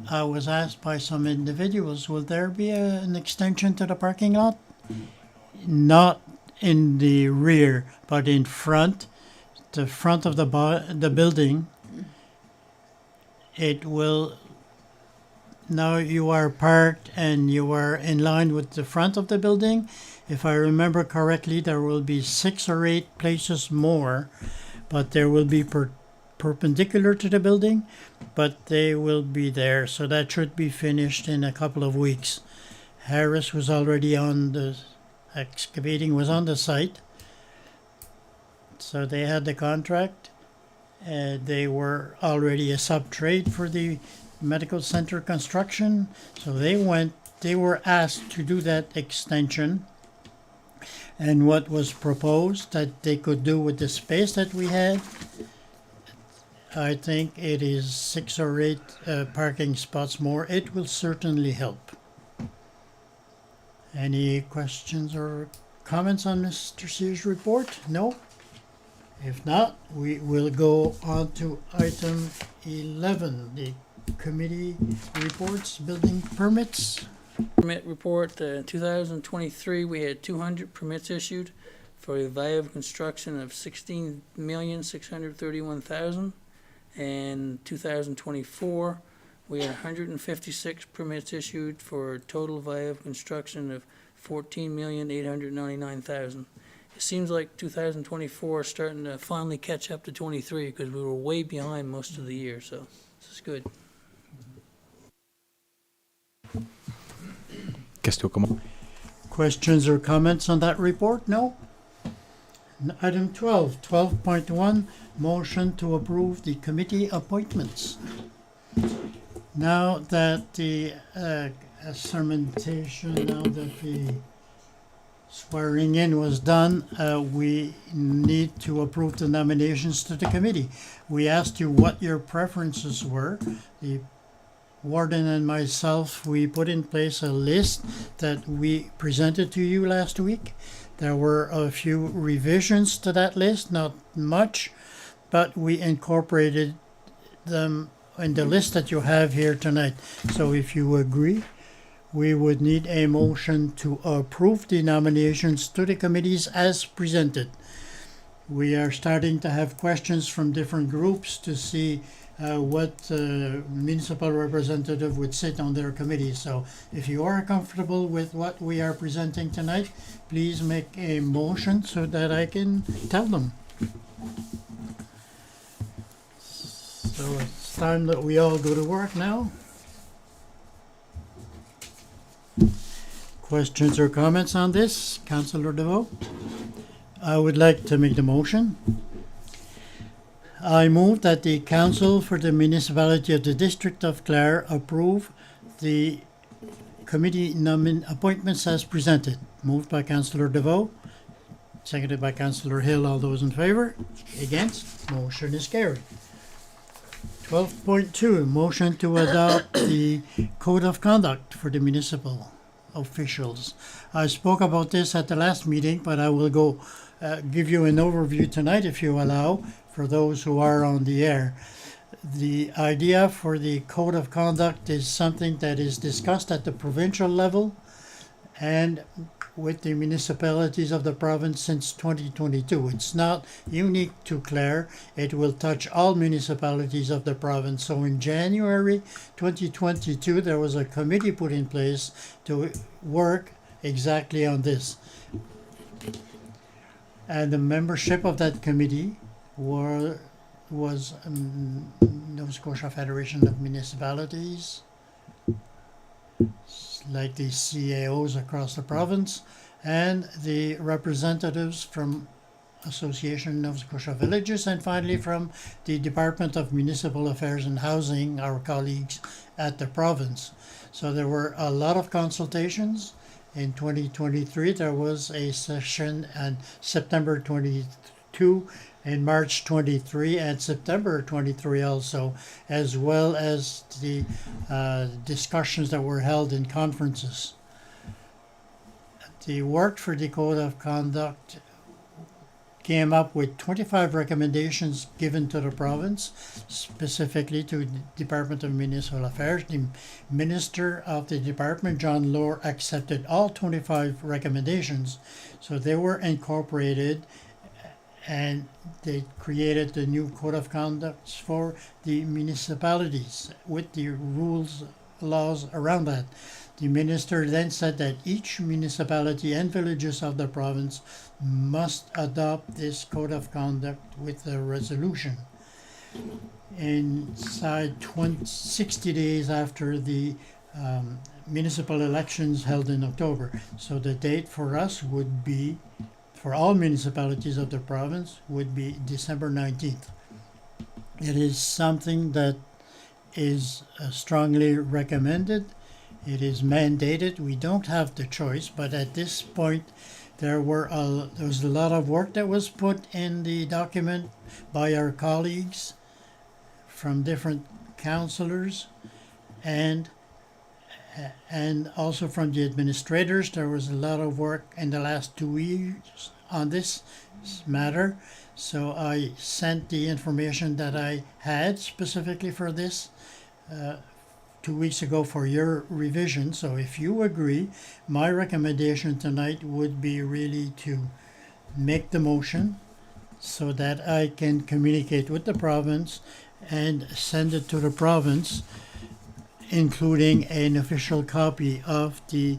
I was asked by some individuals, will there be an extension to the parking lot? Not in the rear, but in front, the front of the building. It will, now you are parked and you are in line with the front of the building. If I remember correctly, there will be 6 or 8 places more, but there will be perpendicular to the building, but they will be there. So that should be finished in a couple of weeks. Harris was already on the excavating, was on the site. So they had the contract. They were already a sub-trade for the medical center construction. So they were asked to do that extension. And what was proposed that they could do with the space that we had, I think it is 6 or 8 parking spots more. It will certainly help. Any questions or comments on Mr. Sears' report? No? If not, we will go on to item 11, the committee reports, building permits. Permit report, 2023, we had 200 permits issued for a value of construction of $16,631,000. And 2024, we had 156 permits issued for a total value of construction of $14,899,000. It seems like 2024 is starting to finally catch up to 23 because we were way behind most of the year, so this is good. Question comment? Questions or comments on that report? No? Item 12, 12.1, motion to approve the committee appointments. Now that the sermontation, now that the swearing in was done, we need to approve the nominations to the committee. We asked you what your preferences were. The warden and myself, we put in place a list that we presented to you last week. There were a few revisions to that list, not much, but we incorporated them in the list that you have here tonight. So if you agree, we would need a motion to approve the nominations to the committees as presented. We are starting to have questions from different groups to see what municipal representative would sit on their committee. So if you are comfortable with what we are presenting tonight, please make a motion so that I can tell them. So it's time that we all go to work now. Questions or comments on this? Councillor DeVoe? I would like to make the motion. I move that the Council for the Municipality of the District of Clare approve the committee appointments as presented. Moved by Councillor DeVoe, seconded by Councillor Hill. All those in favor? Against? Motion is carried. 12.2, motion to adopt the Code of Conduct for the municipal officials. I spoke about this at the last meeting, but I will go give you an overview tonight if you allow, for those who are on the air. The idea for the Code of Conduct is something that is discussed at the provincial level and with the municipalities of the province since 2022. It's not unique to Clare. It will touch all municipalities of the province. So in January 2022, there was a committee put in place to work exactly on this. And the membership of that committee was Nova Scotia Federation of Municipalities, like the CAOs across the province, and the representatives from Association Nova Scotia Villages, and finally from the Department of Municipal Affairs and Housing, our colleagues at the province. So there were a lot of consultations. In 2023, there was a session on September 22, in March 23, and September 23 also, as well as the discussions that were held in conferences. The work for the Code of Conduct came up with 25 recommendations given to the province, specifically to the Department of Municipal Affairs. The Minister of the Department, John Lohr, accepted all 25 recommendations, so they were incorporated, and they created the new Code of Conduct for the municipalities with the rules, laws around that. The minister then said that each municipality and villages of the province must adopt this Code of Conduct with a resolution inside 60 days after the municipal elections held in October. So the date for us would be, for all municipalities of the province, would be December 19th. It is something that is strongly recommended. It is mandated. We don't have the choice, but at this point, there was a lot of work that was put in the document by our colleagues from different councillors and also from the administrators. There was a lot of work in the last 2 years on this matter. So I sent the information that I had specifically for this 2 weeks ago for your revision. So if you agree, my recommendation tonight would be really to make the motion so that I can communicate with the province and send it to the province, including an official copy of the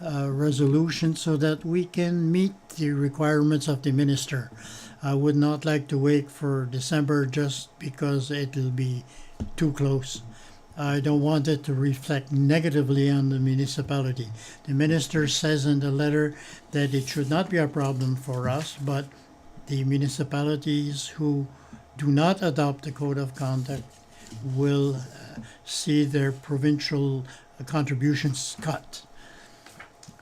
resolution so that we can meet the requirements of the minister. I would not like to wait for December just because it'll be too close. I don't want it to reflect negatively on the municipality. The minister says in the letter that it should not be a problem for us, but the municipalities who do not adopt the code of conduct will see their provincial contributions cut.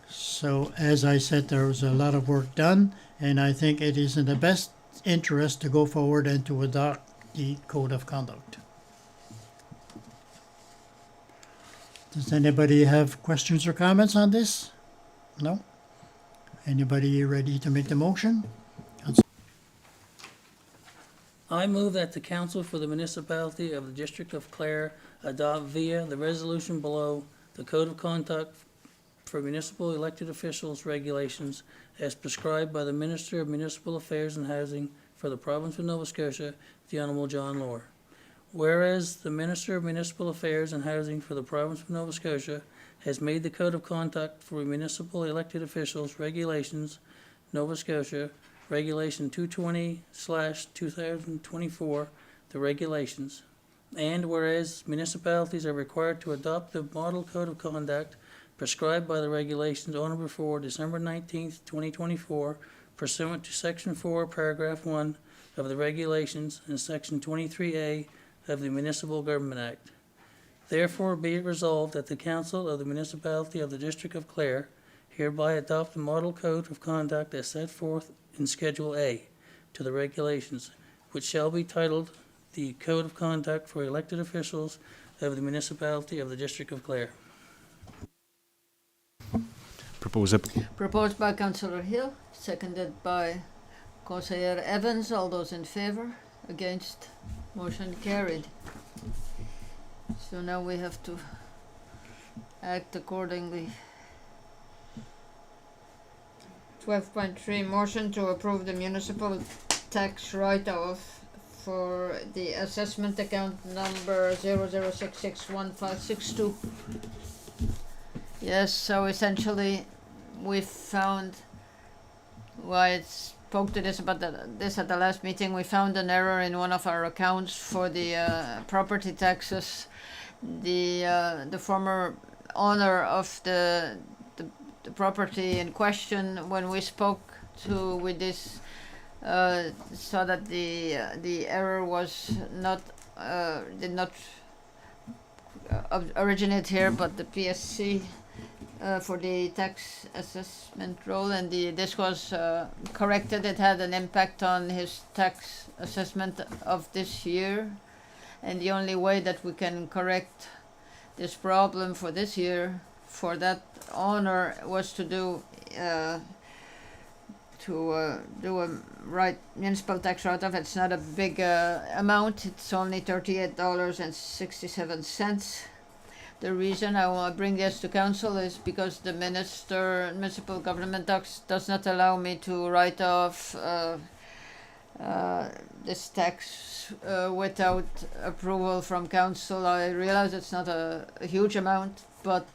So, as I said, there was a lot of work done, and I think it is in the best interest to go forward and to adopt the code of conduct. Does anybody have questions or comments on this? No? Anybody ready to make the motion? I move that the Council for the Municipality of the District of Clare adopt via the resolution below the Code of Conduct for Municipal Elected Officials Regulations as prescribed by the Minister of Municipal Affairs and Housing for the Province of Nova Scotia, the Honourable John Lohr. Whereas the Minister of Municipal Affairs and Housing for the Province of Nova Scotia has made the Code of Conduct for Municipal Elected Officials Regulations, Nova Scotia, Regulation 220/2024, the regulations. And whereas municipalities are required to adopt the Model Code of Conduct prescribed by the regulations on or before December 19th, 2024, pursuant to Section 4, Paragraph 1 of the regulations and Section 23A of the Municipal Government Act. Therefore, be it resolved that the Council of the Municipality of the District of Clare hereby adopt the Model Code of Conduct as set forth in Schedule A to the regulations, which shall be titled the Code of Conduct for Elected Officials of the Municipality of the District of Clare. Proposed by Councillor Hill, seconded by Councillor Evans. All those in favour? Against? Motion carried. So now we have to act accordingly. 12.3, motion to approve the municipal tax write-off for the assessment account number 00661562. Yes, so essentially we found, well, I spoke to this about this at the last meeting, we found an error in one of our accounts for the property taxes. The former owner of the property in question, when we spoke with this, saw that the error was not did not originate here, but the PSC for the tax assessment role, and this was corrected. It had an impact on his tax assessment of this year, and the only way that we can correct this problem for this year for that owner was to do a municipal tax write-off. It's not a big amount. It's only $38.67. The reason I want to bring this to council is because the municipal government tax does not allow me to write off this tax without approval from council. I realize it's not a huge amount, but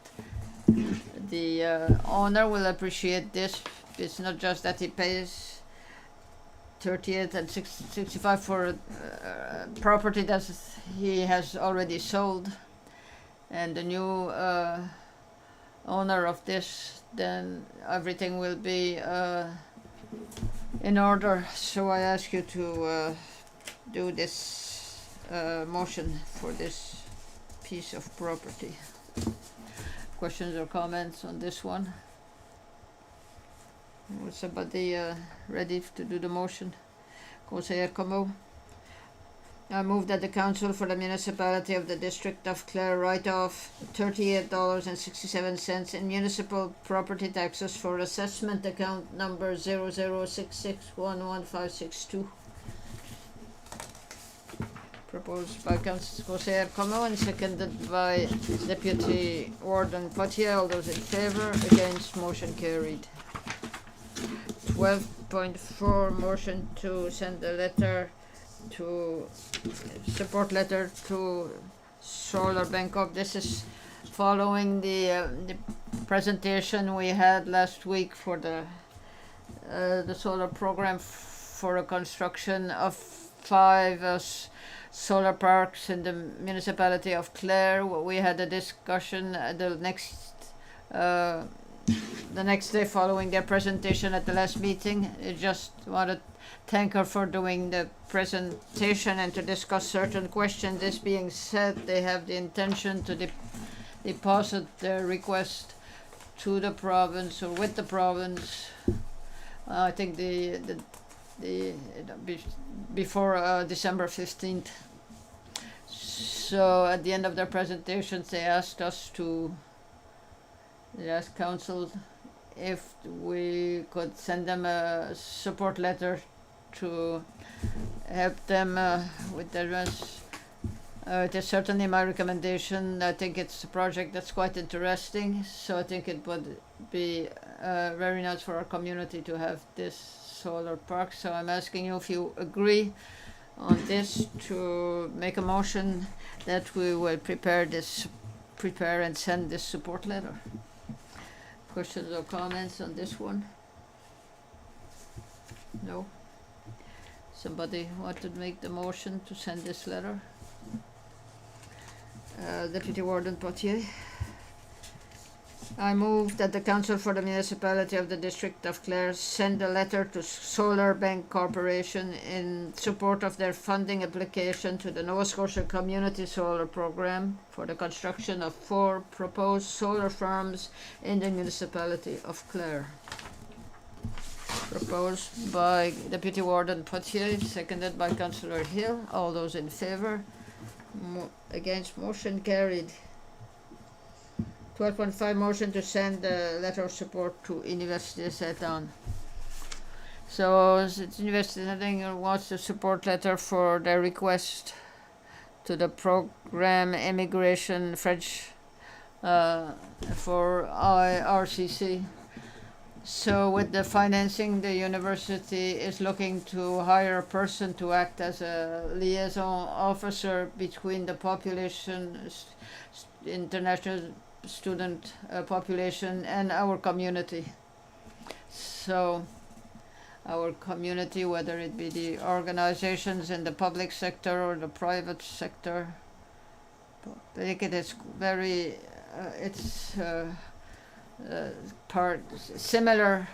the owner will appreciate this. It's not just that he pays 38 and 65 for property that he has already sold, and the new owner of this, then everything will be in order. So I ask you to do this motion for this piece of property. Questions or comments on this one? Was somebody ready to do the motion? Conseiller Como. I move that the Council for the Municipality of the District of Clare write off $38.67 in municipal property taxes for assessment account number 0066111562. Proposed by Councillor Como and seconded by Deputy Warden Potier. All those in favour, against, motion carried. 12.4, motion to send a letter to, support letter to Solar Bangkok. This is following the presentation we had last week for the solar program for a construction of 5 solar parks in the municipality of Clare. We had a discussion the next day following their presentation at the last meeting. I just want to thank her for doing the presentation and to discuss certain questions. This being said, they have the intention to deposit their request to the province or with the province. I think before December 15th. So at the end of their presentations, they asked council if we could send them a support letter to help them with the rest. It is certainly my recommendation. I think it's a project that's quite interesting, so I think it would be very nice for our community to have this solar park. So I'm asking you if you agree on this to make a motion that we will prepare and send this support letter. Questions or comments on this one? No? Somebody want to make the motion to send this letter? Deputy Warden Potier. I move that the Council for the Municipality of the District of Clare send a letter to Solar Bank Corporation in support of their funding application to the Nova Scotia Community Solar Program for the construction of 4 proposed solar farms in the municipality of Clare. Proposed by Deputy Warden Potier, seconded by Councillor Hill. All those in favour? Against, motion carried. 12.5, motion to send a letter of support to Université de Saint-Anne. So University de Saint-Anne wants a support letter for their request to the program Immigration French for IRCC. So with the financing, the university is looking to hire a person to act as a liaison officer between the population, international student population, and our community. So our community, whether it be the organizations in the public sector or the private sector, I think it is very, part similar.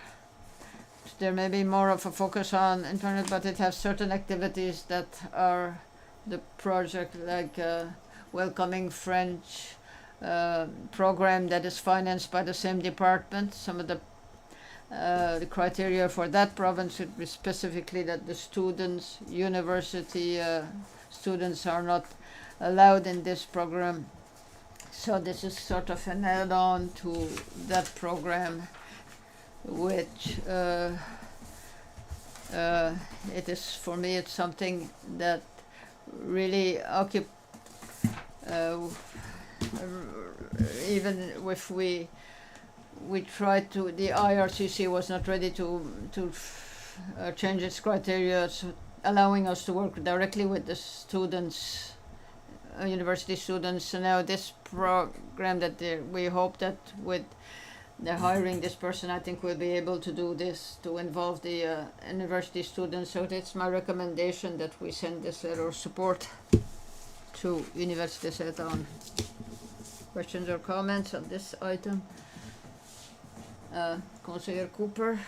There may be more of a focus on internet, but it has certain activities that are the project, like welcoming French program that is financed by the same department. Some of the criteria for that province would be specifically that the students, university students, are not allowed in this program. So this is sort of an add-on to that program, which it is, for me, it's something that really even if we tried to, the IRCC was not ready to change its criteria, so allowing us to work directly with the students, university students. So now this program that we hope that with the hiring this person, I think we'll be able to do this, to involve the university students. So it's my recommendation that we send this letter of support to Université de Saint-Anne. Questions or comments on this item? Councillor Cooper.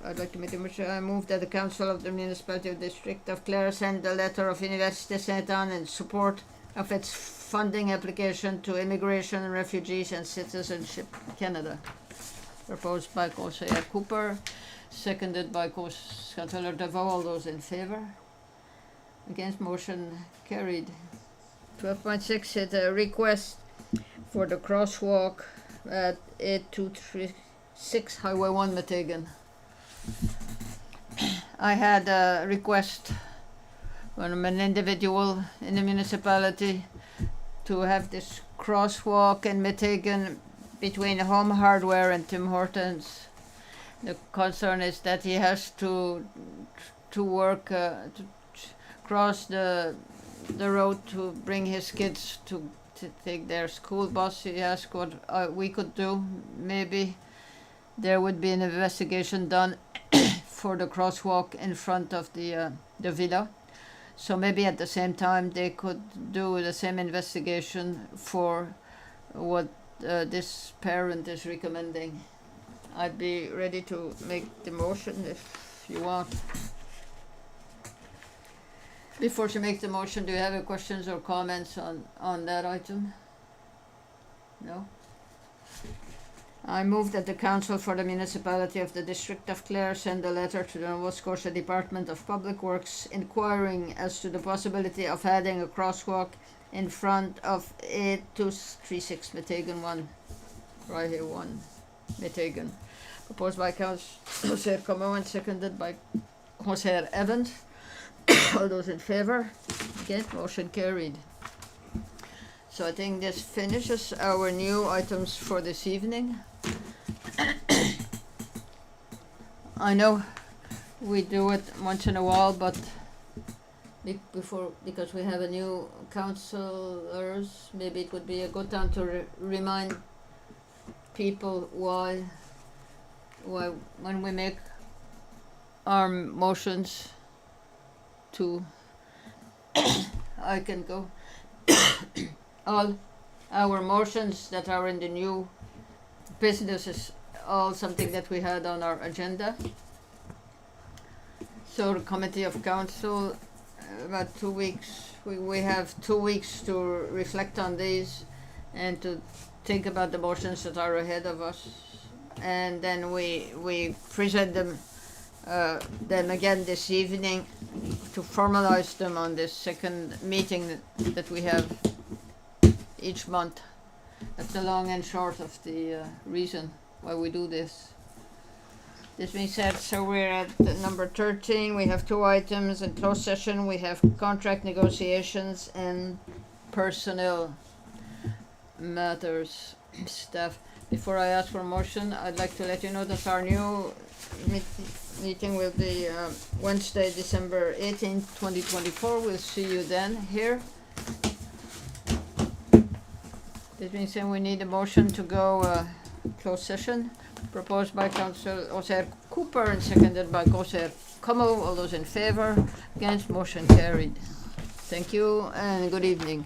I'd like to make a motion. I move that the Council of the Municipality of the District of Clare send a letter of Université de Saint-Anne in support of its funding application to Immigration, Refugees and Citizenship Canada. Proposed by Councillor Cooper, seconded by Councillor Deveau. All those in favour? Against, motion carried. 12.6 is a request for the crosswalk at 8236 Highway 1 Metegan. I had a request when I'm an individual in the municipality, to have this crosswalk in Meteghan between Home Hardware and Tim Hortons. The concern is that he has to work to cross the road to bring his kids to take their school bus. He asked what we could do. Maybe there would be an investigation done for the crosswalk in front of the villa. So maybe at the same time they could do the same investigation for what this parent is recommending. I'd be ready to make the motion if you want. Before she makes the motion, do you have any questions or comments on that item? No? I move that the Council for the Municipality of the District of Clare send a letter to the Nova Scotia Department of Public Works inquiring as to the possibility of adding a crosswalk in front of 8236 Meteghan 1, right here 1, Meteghan. Proposed by Councillor Como and seconded by Councillor Evans. All those in favour? Against? Motion carried. So I think this finishes our new items for this evening. I know we do it once in a while, but because we have a new councillors, maybe it would be a good time to remind people why when we make our motions to I can go all our motions that are in the new business is all something that we had on our agenda. So the Committee of Council, about 2 weeks, we have 2 weeks to reflect on these and to think about the motions that are ahead of us, and then we present them again this evening to formalize them on this second meeting that we have each month. That's the long and short of the reason why we do this. This being said, so we're at number 13. We have 2 items in closed session. We have contract negotiations and personnel matters stuff. Before I ask for a motion, I'd like to let you know that our new meeting will be Wednesday, December 18th, 2024. We'll see you then here. This being said, we need a motion to go closed session, proposed by Councillor Cooper and seconded by Councillor Como. All those in favour? Against? Motion carried. Thank you and good evening.